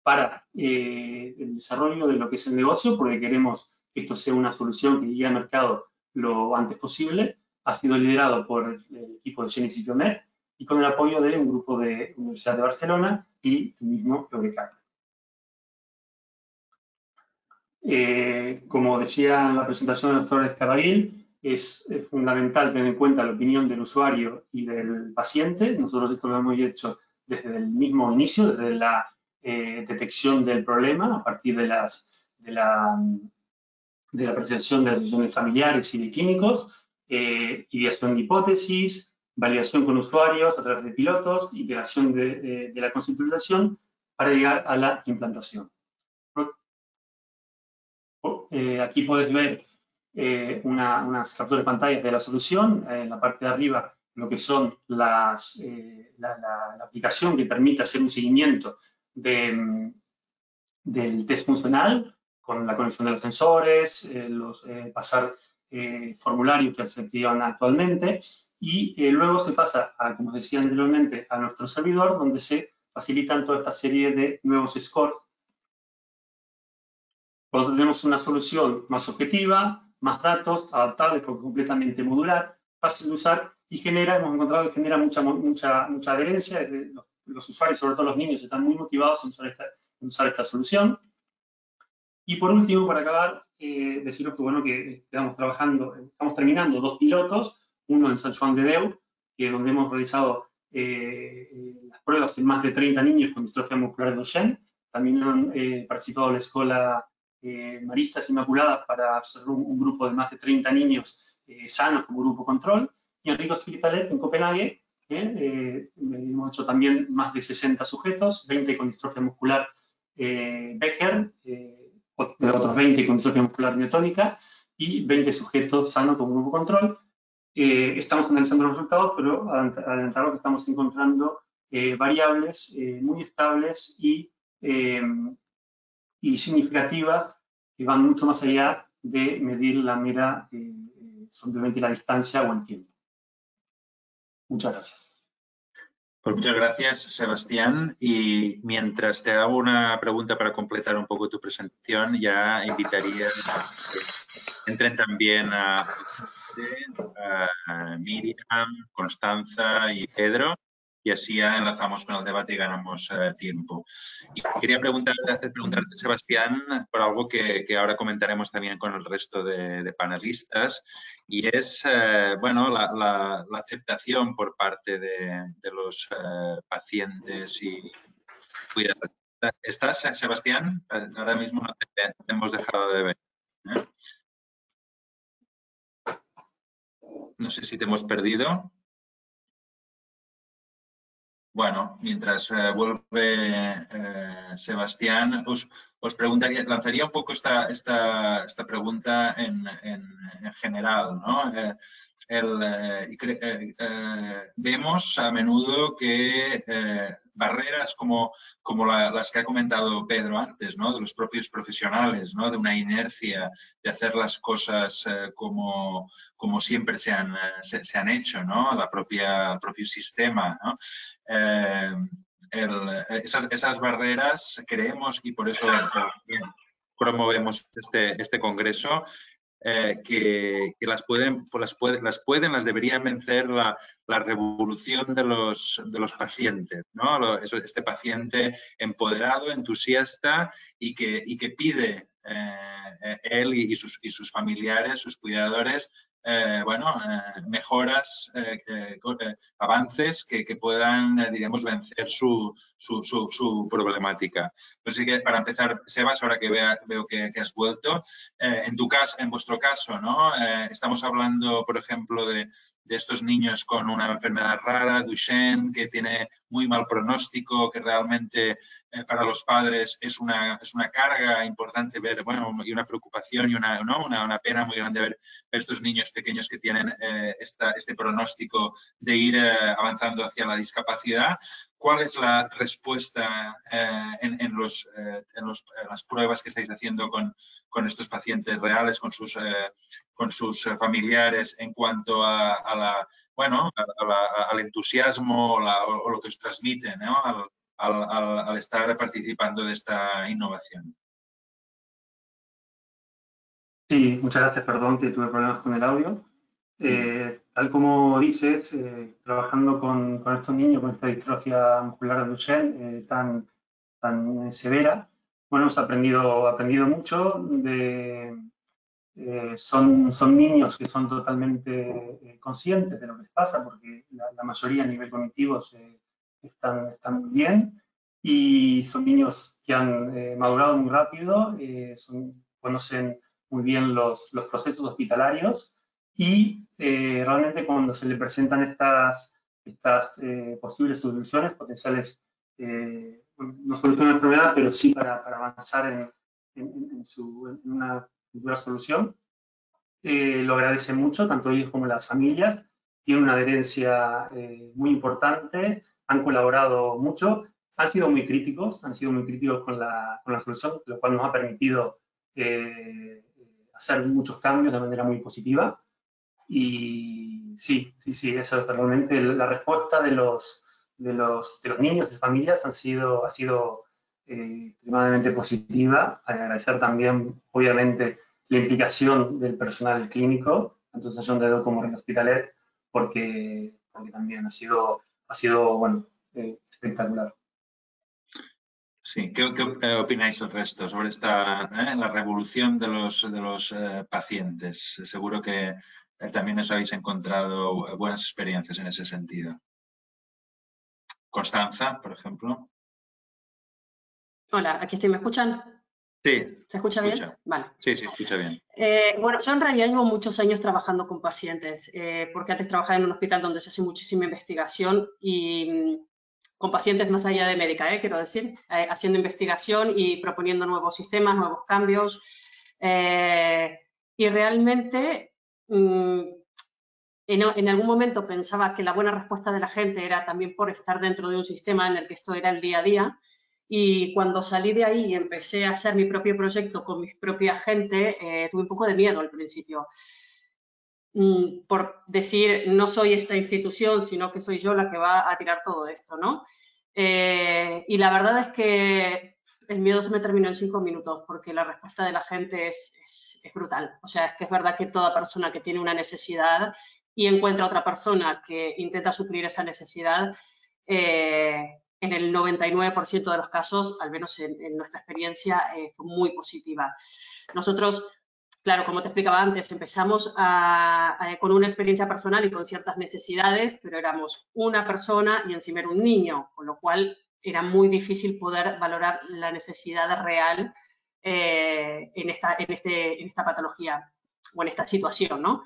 para el desarrollo de lo que es el negocio, porque queremos que esto sea una solución que llegue al mercado lo antes posible. Ha sido liderado por el equipo de Genesis Biomed y con el apoyo de un grupo de Universidad de Barcelona y el mismo Eurecat. Como decía en la presentación del doctor Escarraguil, es fundamental tener en cuenta la opinión del usuario y del paciente. Nosotros esto lo hemos hecho desde el mismo inicio, desde la detección del problema, a partir de la percepción de las decisiones familiares y de clínicos, ideación de hipótesis, validación con usuarios a través de pilotos, iteración de la conceptualización para llegar a la implantación. Aquí puedes ver unas capturas de pantalla de la solución. En la parte de arriba, lo que son la aplicación que permite hacer un seguimiento del test funcional con la conexión de los sensores, pasar formularios que se activan actualmente y luego se pasa, como os decía anteriormente, a nuestro servidor donde se facilitan toda esta serie de nuevos scores. Por lo tanto, tenemos una solución más objetiva, más datos, adaptable porque completamente modular, fácil de usar y hemos encontrado que genera mucha adherencia. Los usuarios, sobre todo los niños, están muy motivados en usar esta solución. Y por último, para acabar, deciros que, bueno, que estamos terminando 2 pilotos, uno en San Juan de Déu, donde hemos realizado las pruebas en más de 30 niños con distrofia muscular Duchenne. También han participado la Escuela Maristas Inmaculadas para observar un grupo de más de 30 niños sanos como grupo control. Y en Rick Hospitalet, en Copenhague, hemos hecho también más de 60 sujetos, 20 con distrofia muscular Becker, otros 20 con distrofia muscular miotónica y 20 sujetos sanos con grupo control. Estamos analizando los resultados, pero adelantaros que estamos encontrando variables muy estables y significativas que van mucho más allá de medir la mera, simplemente la distancia o el tiempo. Muchas gracias. Pues muchas gracias, Sebastián. Y mientras te hago una pregunta para completar un poco tu presentación, ya invitaría a que entren también a Miriam, Constanza y Pedro, y así ya enlazamos con el debate y ganamos tiempo. Y quería preguntarte, Sebastián, por algo que ahora comentaremos también con el resto de panelistas, y es bueno, la aceptación por parte de los pacientes y cuidadores. ¿Estás, Sebastián? Ahora mismo no te hemos dejado de ver. No sé si te hemos perdido. Bueno, mientras vuelve Sebastián, os preguntaría, lanzaría un poco esta pregunta en general, ¿no? Vemos a menudo que barreras como las que ha comentado Pedro antes, ¿no? De los propios profesionales, ¿no? De una inercia de hacer las cosas como siempre se han hecho, ¿no? El propio sistema, ¿no? Esas barreras creemos, y por eso promovemos este congreso, que las deberían vencer la revolución de los pacientes, ¿no? Este paciente empoderado, entusiasta y que pide él y sus familiares, sus cuidadores, mejoras, avances que puedan, diríamos, vencer su problemática. Así que, para empezar, Sebas, ahora que veo que has vuelto, en vuestro caso, ¿no? Estamos hablando, por ejemplo, de estos niños con una enfermedad rara, Duchenne, que tiene muy mal pronóstico, que realmente para los padres es una carga importante ver, y una preocupación y una pena muy grande ver estos niños pequeños que tienen este pronóstico de ir avanzando hacia la discapacidad. ¿Cuál es la respuesta en las pruebas que estáis haciendo con estos pacientes reales, con sus familiares, en cuanto al entusiasmo o lo que os transmite, ¿no? al estar participando de esta innovación? Sí, muchas gracias, perdón que tuve problemas con el audio. Tal como dices, trabajando con estos niños con esta distrofia muscular de Duchenne tan severa, bueno, hemos aprendido mucho. Son niños que son totalmente conscientes de lo que les pasa, porque la mayoría a nivel cognitivo están muy bien, y son niños que han madurado muy rápido, conocen muy bien los procesos hospitalarios, y realmente cuando se le presentan estas posibles soluciones, potenciales, no solucionan la enfermedad, pero sí para avanzar en una futura solución, lo agradecen mucho, tanto ellos como las familias. Tienen una adherencia muy importante, han colaborado mucho, han sido muy críticos con la solución, lo cual nos ha permitido hacer muchos cambios de manera muy positiva. Y sí, esa es realmente la respuesta de los niños y familias ha sido extremadamente positiva. Agradecer también, obviamente, la implicación del personal clínico, tanto en Sallón de Do como en Hospitalet, porque también ha sido espectacular. Sí, ¿qué opináis el resto sobre la revolución de los pacientes? Seguro que también os habéis encontrado buenas experiencias en ese sentido. Constanza, por ejemplo. Hola, aquí estoy. ¿Me escuchan? Sí. ¿Se escucha bien? Vale. Sí, se escucha bien. Bueno, yo en realidad llevo muchos años trabajando con pacientes, porque antes trabajaba en un hospital donde se hace muchísima investigación y con pacientes más allá de médica, quiero decir, haciendo investigación y proponiendo nuevos sistemas, nuevos cambios. Y realmente en algún momento pensaba que la buena respuesta de la gente era también por estar dentro de un sistema en el que esto era el día a día. Y cuando salí de ahí y empecé a hacer mi propio proyecto con mi propia gente, tuve un poco de miedo al principio. Por decir, no soy esta institución, sino que soy yo la que va a tirar todo esto, ¿no? Y la verdad es que el miedo se me terminó en 5 minutos, porque la respuesta de la gente es brutal. O sea, es que es verdad que toda persona que tiene una necesidad y encuentra otra persona que intenta suplir esa necesidad, en el 99% de los casos, al menos en nuestra experiencia, fue muy positiva. Nosotros, claro, como te explicaba antes, empezamos con una experiencia personal y con ciertas necesidades, pero éramos una persona y encima era un niño, con lo cual era muy difícil poder valorar la necesidad real en esta patología o en esta situación, ¿no?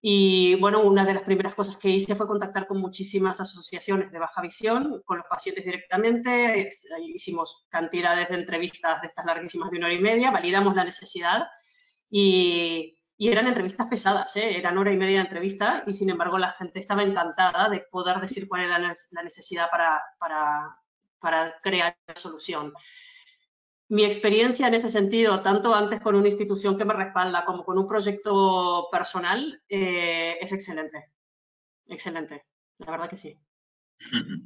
Y bueno, una de las primeras cosas que hice fue contactar con muchísimas asociaciones de baja visión, con los pacientes directamente. Hicimos cantidades de entrevistas de estas larguísimas de 1 hora y media, validamos la necesidad y eran entrevistas pesadas, eran 1 hora y media de entrevista, y sin embargo la gente estaba encantada de poder decir cuál era la necesidad para crear la solución. Mi experiencia en ese sentido, tanto antes con una institución que me respalda como con un proyecto personal, es excelente. Excelente, la verdad que sí.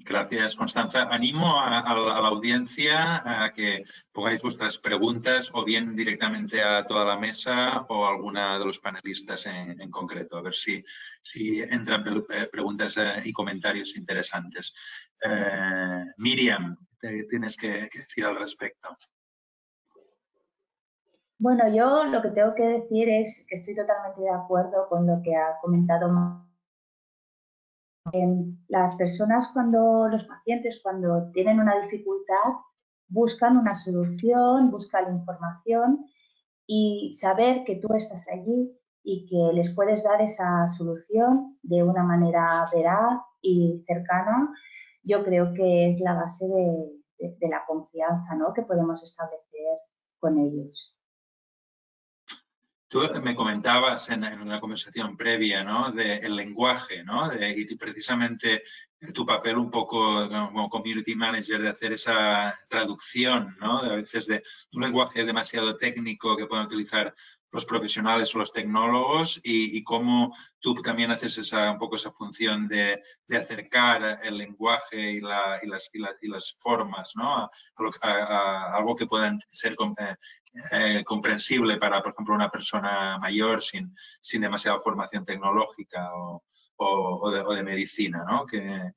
Gracias, Constanza. Animo a la audiencia a que pongáis vuestras preguntas o bien directamente a toda la mesa o a alguna de los panelistas en concreto, a ver si entran preguntas y comentarios interesantes. Miriam, tienes que decir al respecto. Bueno, yo lo que tengo que decir es que estoy totalmente de acuerdo con lo que ha comentado. Las personas los pacientes cuando tienen una dificultad buscan una solución, buscan la información y saber que tú estás allí y que les puedes dar esa solución de una manera veraz y cercana, yo creo que es la base de la confianza, ¿no?, que podemos establecer con ellos. Tú me comentabas en una conversación previa, ¿no?, del lenguaje, ¿no?, y precisamente tu papel un poco como community manager de hacer esa traducción, ¿no?, a veces de un lenguaje demasiado técnico que pueden utilizar los profesionales o los tecnólogos y cómo tú también haces un poco esa función de acercar el lenguaje y las formas, ¿no?, a algo que puedan ser comprensible para, por ejemplo, una persona mayor sin demasiada formación tecnológica o de medicina, ¿no? Que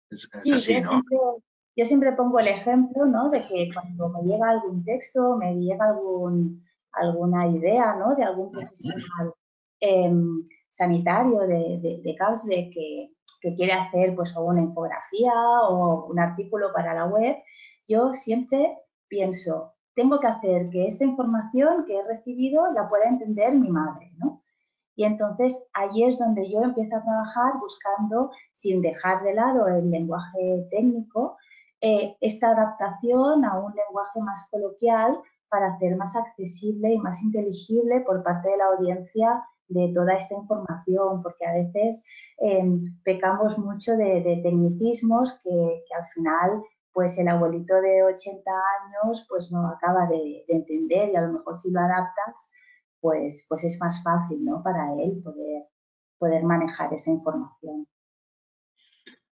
es Sí, así, ¿no? yo siempre pongo el ejemplo, ¿no?, de que cuando me llega algún texto, me llega alguna idea, ¿no?, de algún profesional sanitario de Carlsberg que quiere hacer pues o una infografía o un artículo para la web, yo siempre pienso, tengo que hacer que esta información que he recibido la pueda entender mi madre, ¿no? Y entonces allí es donde yo empiezo a trabajar buscando, sin dejar de lado el lenguaje técnico, esta adaptación a un lenguaje más coloquial para hacer más accesible y más inteligible por parte de la audiencia de toda esta información, porque a veces pecamos mucho de tecnicismos que al final pues el abuelito de 80 años pues no acaba de entender y a lo mejor si lo adaptas pues es más fácil, ¿no?, para él poder manejar esa información.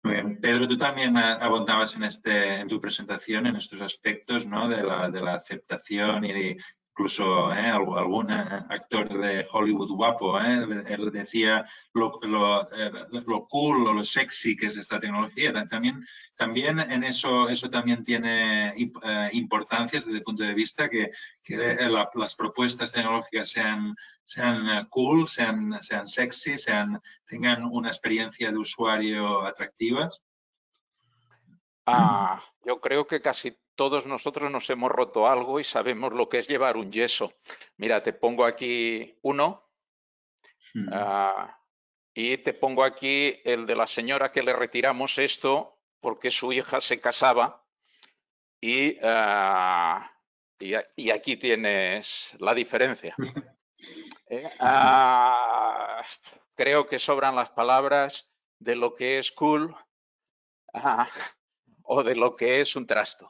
Muy bien. Pedro, tú también abundabas en tu presentación en estos aspectos, ¿no?, de la aceptación y incluso algún actor de Hollywood guapo él decía lo cool o lo sexy que es esta tecnología. También en eso también tiene importancia desde el punto de vista que las propuestas tecnológicas sean cool, sean sexy, tengan una experiencia de usuario atractivas. Yo creo que casi todos nosotros nos hemos roto algo y sabemos lo que es llevar un yeso. Mira, te pongo aquí uno y te pongo aquí el de la señora que le retiramos esto porque su hija se casaba y aquí tienes la diferencia. Creo que sobran las palabras de lo que es cool o de lo que es un trasto.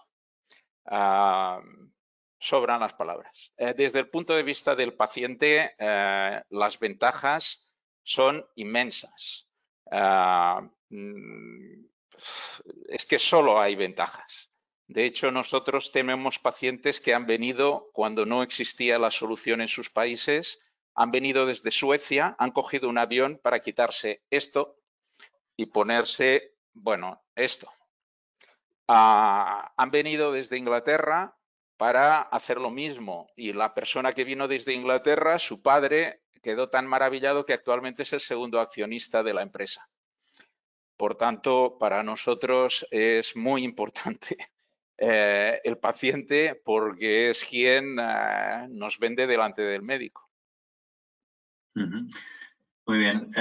Sobran las palabras. Desde el punto de vista del paciente, las ventajas son inmensas. Es que solo hay ventajas. De hecho, nosotros tenemos pacientes que han venido cuando no existía la solución en sus países, han venido desde Suecia, han cogido un avión para quitarse esto y ponerse, bueno, esto. Han venido desde Inglaterra para hacer lo mismo y la persona que vino desde Inglaterra, su padre, quedó tan maravillado que actualmente es el segundo accionista de la empresa. Por tanto, para nosotros es muy importante el paciente porque es quien nos vende delante del médico. Muy bien.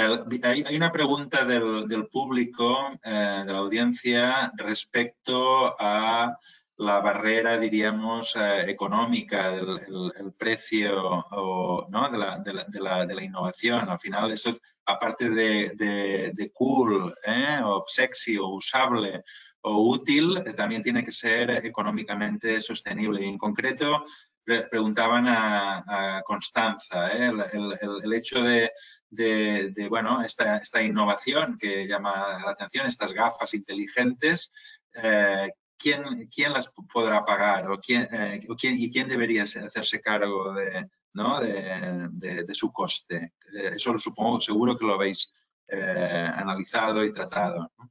Hay una pregunta del público, de la audiencia, respecto a la barrera, diríamos, económica, el precio ¿no?, de la innovación. Al final, eso, aparte de cool, o sexy, o usable, o útil, también tiene que ser económicamente sostenible. Y en concreto, preguntaban a Constanza, el hecho de bueno, esta innovación que llama la atención, estas gafas inteligentes, ¿quién las podrá pagar o quién debería hacerse cargo de, ¿no? de su coste? Eso lo supongo, seguro que lo habéis analizado y tratado, ¿no?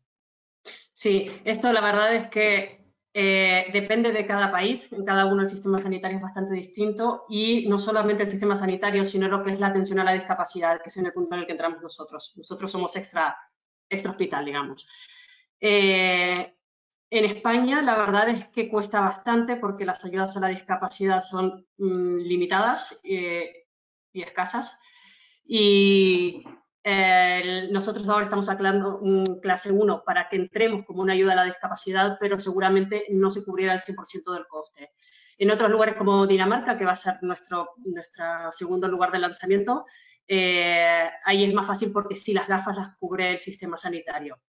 Sí, esto la verdad es que depende de cada país. En cada uno el sistema sanitario es bastante distinto y no solamente el sistema sanitario, sino lo que es la atención a la discapacidad, que es en el punto en el que entramos nosotros. Nosotros somos extra hospital, digamos. En España la verdad es que cuesta bastante porque las ayudas a la discapacidad son limitadas y escasas. Y nosotros ahora estamos sacando un clase 1 para que entremos como una ayuda a la discapacidad, pero seguramente no se cubriera el 100% del coste. En otros lugares como Dinamarca, que va a ser nuestro segundo lugar de lanzamiento, ahí es más fácil porque sí, las gafas las cubre el sistema sanitario.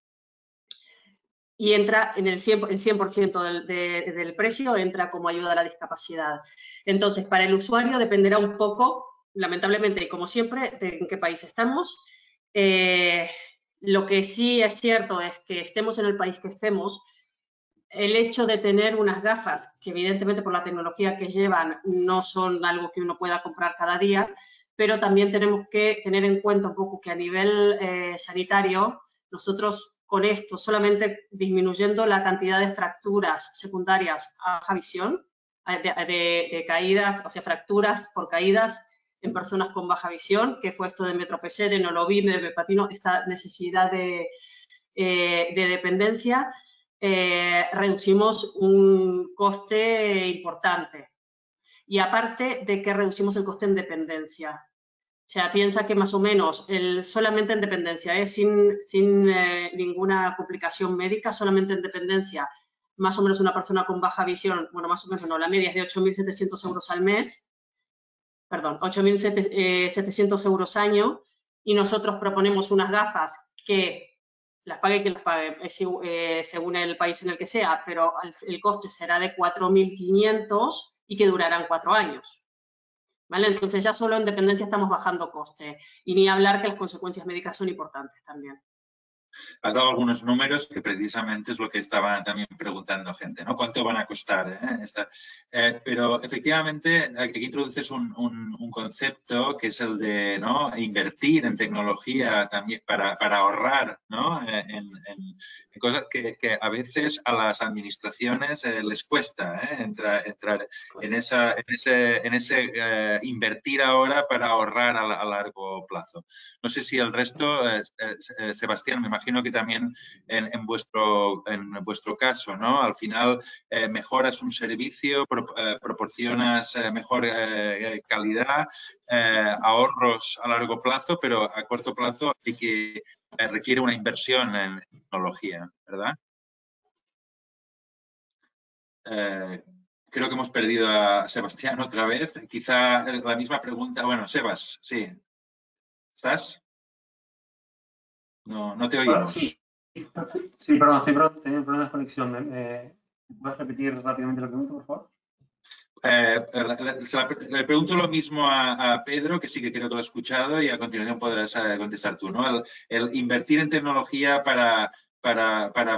Y entra en el 100% del precio, entra como ayuda a la discapacidad. Entonces, para el usuario dependerá un poco, lamentablemente, y como siempre, de en qué país estamos. Lo que sí es cierto es que estemos en el país que estemos, el hecho de tener unas gafas, que evidentemente por la tecnología que llevan no son algo que uno pueda comprar cada día, pero también tenemos que tener en cuenta un poco que a nivel sanitario, nosotros con esto, solamente disminuyendo la cantidad de fracturas secundarias a baja visión, de caídas, o sea, fracturas por caídas en personas con baja visión, que fue esto de me tropecé, de no lo vi, me patino, esta necesidad de dependencia, reducimos un coste importante. Y aparte de que reducimos el coste en dependencia. O sea, piensa que más o menos solamente en dependencia, sin ninguna complicación médica, solamente en dependencia, más o menos una persona con baja visión, bueno, más o menos no, la media es de 8.700 euros al mes, perdón, 8.700 euros año, y nosotros proponemos unas gafas que las pague quien las pague, según el país en el que sea, pero el coste será de 4.500 y que durarán 4 años. ¿Vale? Entonces ya solo en dependencia estamos bajando coste. Y ni hablar que las consecuencias médicas son importantes también. Has dado algunos números que precisamente es lo que estaba también preguntando gente, ¿no? ¿Cuánto van a costar? Pero efectivamente aquí introduces un concepto que es el de, ¿no?, invertir en tecnología también para ahorrar, ¿no?, en cosas que a veces a las administraciones les cuesta entrar en ese invertir ahora para ahorrar a largo plazo. No sé si el resto, Sebastián, me imagino que también en vuestro caso, ¿no? Al final mejoras un servicio, proporcionas mejor calidad, ahorros a largo plazo, pero a corto plazo hay que requiere una inversión en tecnología, ¿verdad? Creo que hemos perdido a Sebastián otra vez. Quizá la misma pregunta. Bueno, Sebas, sí. ¿Estás? No te oímos. Sí, perdón, tengo problemas de conexión. ¿Puedes repetir rápidamente la pregunta, por favor? Le pregunto lo mismo a Pedro, que sí que creo que lo ha escuchado, y a continuación podrás contestar tú, ¿no? El invertir en tecnología para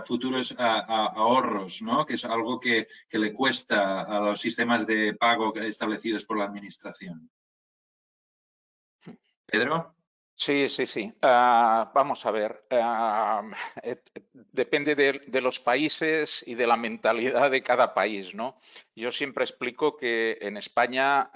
futuros ahorros, ¿no? Que es algo que le cuesta a los sistemas de pago establecidos por la administración. ¿Pedro? Sí. Vamos a ver. Depende de los países y de la mentalidad de cada país, ¿no? Yo siempre explico que en España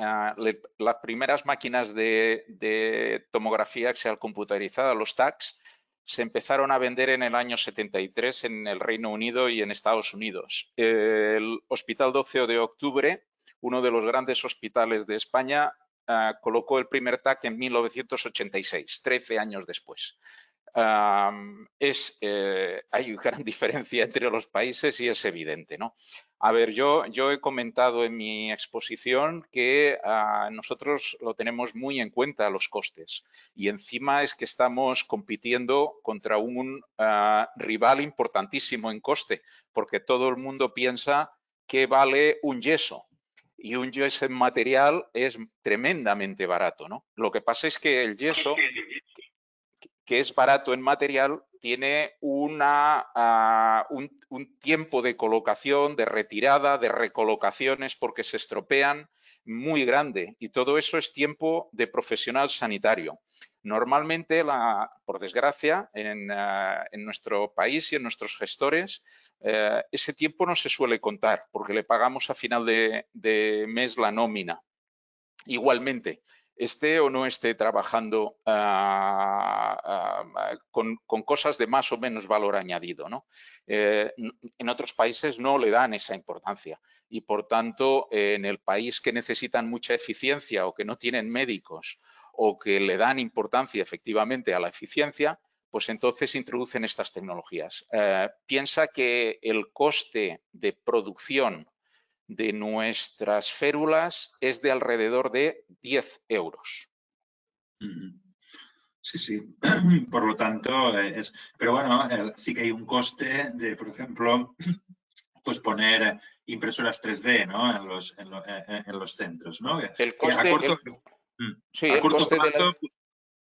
las primeras máquinas de tomografía axial computarizada, los TACs, se empezaron a vender en el año 73 en el Reino Unido y en Estados Unidos. El Hospital 12 de Octubre, uno de los grandes hospitales de España, colocó el primer TAC en 1986, 13 años después. Hay gran diferencia entre los países y es evidente, ¿no? A ver, yo he comentado en mi exposición que nosotros lo tenemos muy en cuenta los costes y encima es que estamos compitiendo contra un rival importantísimo en coste porque todo el mundo piensa que vale un yeso. y un yeso en material es tremendamente barato, ¿no? Lo que pasa es que el yeso, que es barato en material, tiene un tiempo de colocación, de retirada, de recolocaciones porque se estropean muy grande, y todo eso es tiempo de profesional sanitario. Normalmente, por desgracia, en nuestro país y en nuestros gestores, ese tiempo no se suele contar porque le pagamos a final de mes la nómina. Igualmente, esté o no esté trabajando con cosas de más o menos valor añadido, ¿no? En otros países no le dan esa importancia, y por tanto en el país que necesitan mucha eficiencia o que no tienen médicos o que le dan importancia efectivamente a la eficiencia, pues entonces introducen estas tecnologías. Piensa que el coste de producción de nuestras férulas es de alrededor de 10 euros. Sí, sí. Por lo tanto, pero bueno, sí que hay un coste de, por ejemplo, pues poner impresoras 3D, ¿no? en los centros, ¿no? El Que coste, a corto plazo,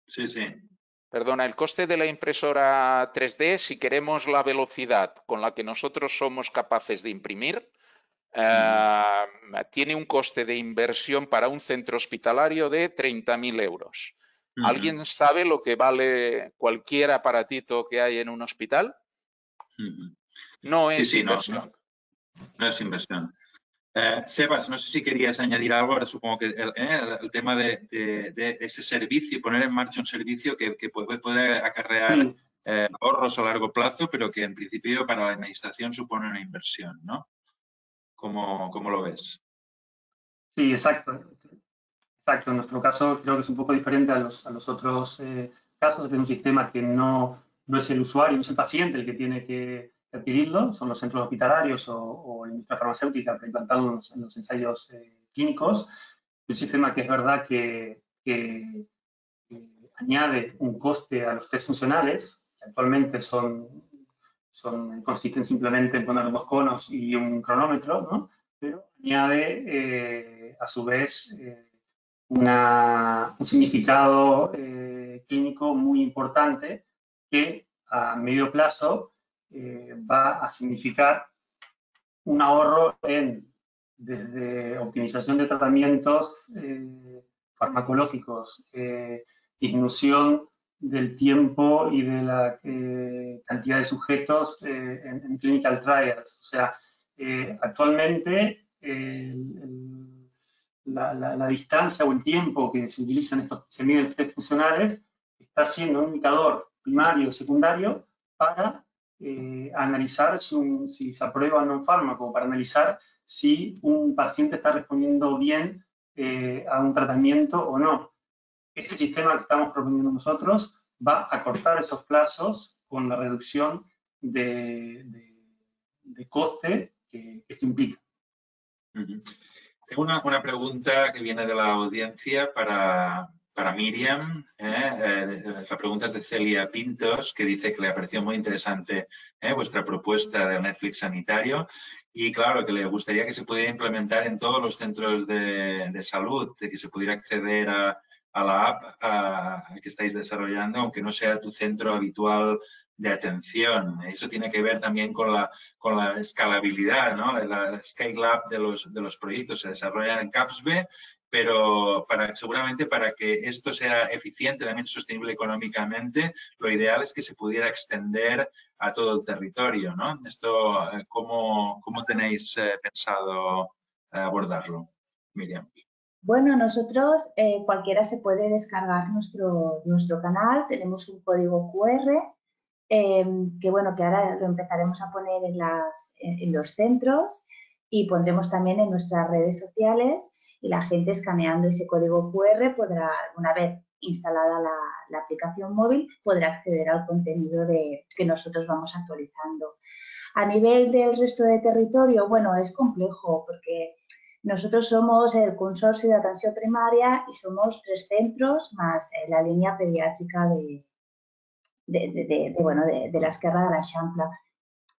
sí. Perdona, el coste de la impresora 3D, si queremos la velocidad con la que nosotros somos capaces de imprimir, tiene un coste de inversión para un centro hospitalario de 30.000 euros. ¿Alguien sabe lo que vale cualquier aparatito que hay en un hospital? No es inversión. No es inversión. Sebas, no sé si querías añadir algo. Ahora supongo que el tema de ese servicio, poner en marcha un servicio que puede acarrear ahorros a largo plazo, pero que en principio para la administración supone una inversión, ¿no? ¿Cómo lo ves? Sí, exacto. Exacto. En nuestro caso creo que es un poco diferente a los otros casos. Es un sistema que no es el usuario, no es el paciente el que tiene que adquirirlo, son los centros hospitalarios o la industria farmacéutica para implantarlo en los ensayos clínicos. Un sistema que es verdad que añade un coste a los test funcionales, que actualmente consisten simplemente en poner 2 conos y un cronómetro, ¿no? Pero añade a su vez un significado clínico muy importante que a medio plazo va a significar un ahorro desde optimización de tratamientos farmacológicos, disminución del tiempo y de la cantidad de sujetos en clinical trials. O sea, actualmente la distancia o el tiempo que se utilizan se miden test funcionales está siendo un indicador primario o secundario para analizar si se aprueba o no un fármaco, para analizar si un paciente está respondiendo bien a un tratamiento o no. Este sistema que estamos proponiendo nosotros va a cortar esos plazos con la reducción de coste que esto implica. Tengo una pregunta que viene de la audiencia para Miriam. La pregunta es de Celia Pintos, que dice que le pareció muy interesante vuestra propuesta del Netflix sanitario y, claro, que le gustaría que se pudiera implementar en todos los centros de salud, de que se pudiera acceder a la app que estáis desarrollando, aunque no sea tu centro habitual de atención. Eso tiene que ver también con la escalabilidad, ¿no? La scale-up de los proyectos. Se desarrollan en CAPSB, pero seguramente para que esto sea eficiente, también sostenible económicamente, lo ideal es que se pudiera extender a todo el territorio, ¿no? Esto, ¿cómo tenéis pensado abordarlo, Miriam? Bueno, nosotros cualquiera se puede descargar nuestro canal. Tenemos un código QR que ahora lo empezaremos a poner en los centros y pondremos también en nuestras redes sociales, y la gente escaneando ese código QR podrá, una vez instalada la aplicación móvil, podrá acceder al contenido que nosotros vamos actualizando. A nivel del resto de territorio, bueno, es complejo porque nosotros somos el Consorcio de Atención Primaria y somos 3 centros más la línea pediátrica de la Esquerra de la Champla.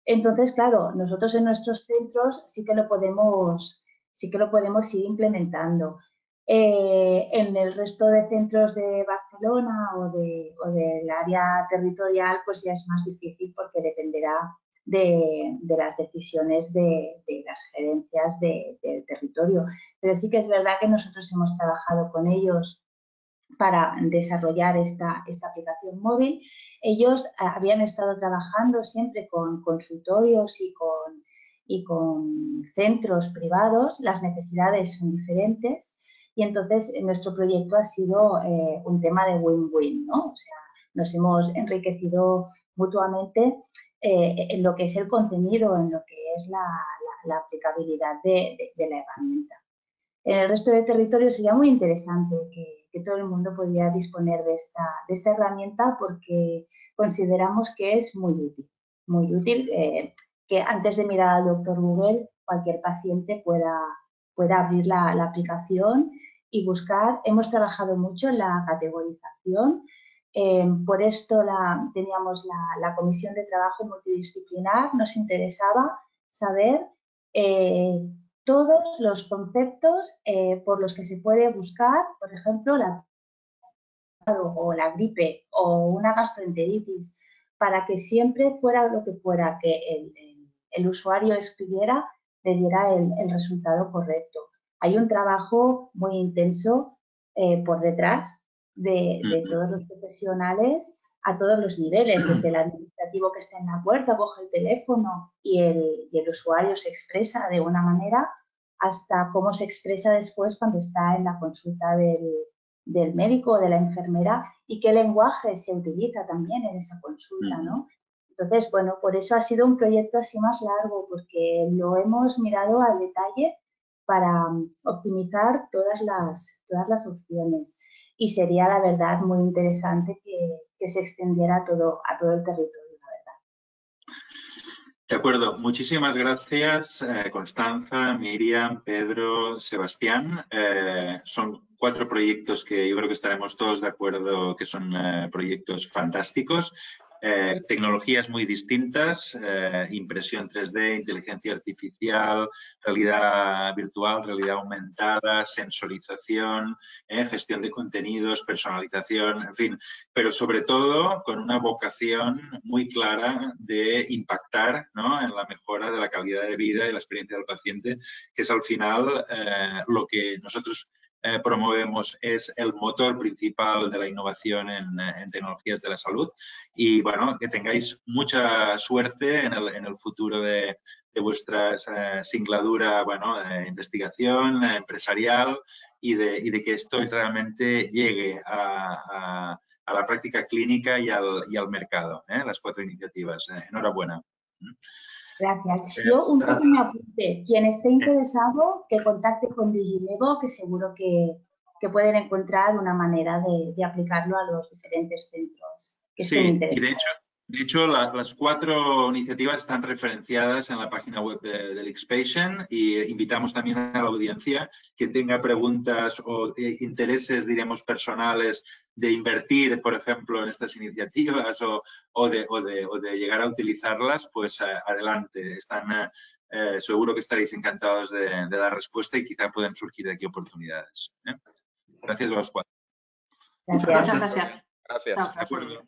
Entonces, claro, nosotros en nuestros centros sí que lo podemos sí que lo podemos ir implementando. En el resto de centros de Barcelona o del área territorial, pues ya es más difícil porque dependerá de las decisiones de las gerencias del territorio. Pero sí que es verdad que nosotros hemos trabajado con ellos para desarrollar esta aplicación móvil. Ellos habían estado trabajando siempre con consultorios y con centros privados. Las necesidades son diferentes y entonces nuestro proyecto ha sido un tema de win-win, ¿no? O sea, nos hemos enriquecido mutuamente en lo que es el contenido, en lo que es la aplicabilidad de la herramienta. En el resto del territorio sería muy interesante que todo el mundo pudiera disponer de esta herramienta porque consideramos que es muy útil que antes de mirar al doctor Google cualquier paciente pueda abrir la aplicación y buscar. Hemos trabajado mucho en la categorización, por esto teníamos la comisión de trabajo multidisciplinar, nos interesaba saber todos los conceptos por los que se puede buscar, por ejemplo, la gripe o una gastroenteritis, para que siempre fuera lo que fuera que el usuario escribiera, le diera el resultado correcto. Hay un trabajo muy intenso por detrás de todos los profesionales a todos los niveles, desde el administrativo que está en la puerta, coge el teléfono y el usuario se expresa de una manera, hasta cómo se expresa después cuando está en la consulta del médico o de la enfermera y qué lenguaje se utiliza también en esa consulta, ¿no? Entonces, bueno, por eso ha sido un proyecto así más largo, porque lo hemos mirado al detalle para optimizar todas las opciones. Y sería, la verdad, muy interesante que se extendiera a todo el territorio, la verdad. De acuerdo. Muchísimas gracias, Constanza, Miriam, Pedro, Sebastián. Son 4 proyectos que yo creo que estaremos todos de acuerdo que son proyectos fantásticos. Tecnologías muy distintas, impresión 3D, inteligencia artificial, realidad virtual, realidad aumentada, sensorización, gestión de contenidos, personalización, en fin, pero sobre todo con una vocación muy clara de impactar, ¿no?, en la mejora de la calidad de vida y la experiencia del paciente, que es al final lo que nosotros promovemos, es el motor principal de la innovación en tecnologías de la salud. Y bueno, que tengáis mucha suerte en el futuro de vuestra singladura, bueno, de investigación empresarial y de que esto realmente llegue a la práctica clínica y al mercado, las 4 iniciativas. Enhorabuena. Gracias. Yo un pequeño apunte. Quien esté interesado, que contacte con Diginevo, que seguro que pueden encontrar una manera de aplicarlo a los diferentes centros que estén interesados. Y de hecho las 4 iniciativas están referenciadas en la página web del Xpatient y invitamos también a la audiencia que tenga preguntas o intereses, diríamos, personales de invertir, por ejemplo, en estas iniciativas o de llegar a utilizarlas, pues adelante. Seguro que estaréis encantados de dar respuesta y quizá pueden surgir de aquí oportunidades. Gracias a los 4. Muchas gracias. Gracias. De acuerdo.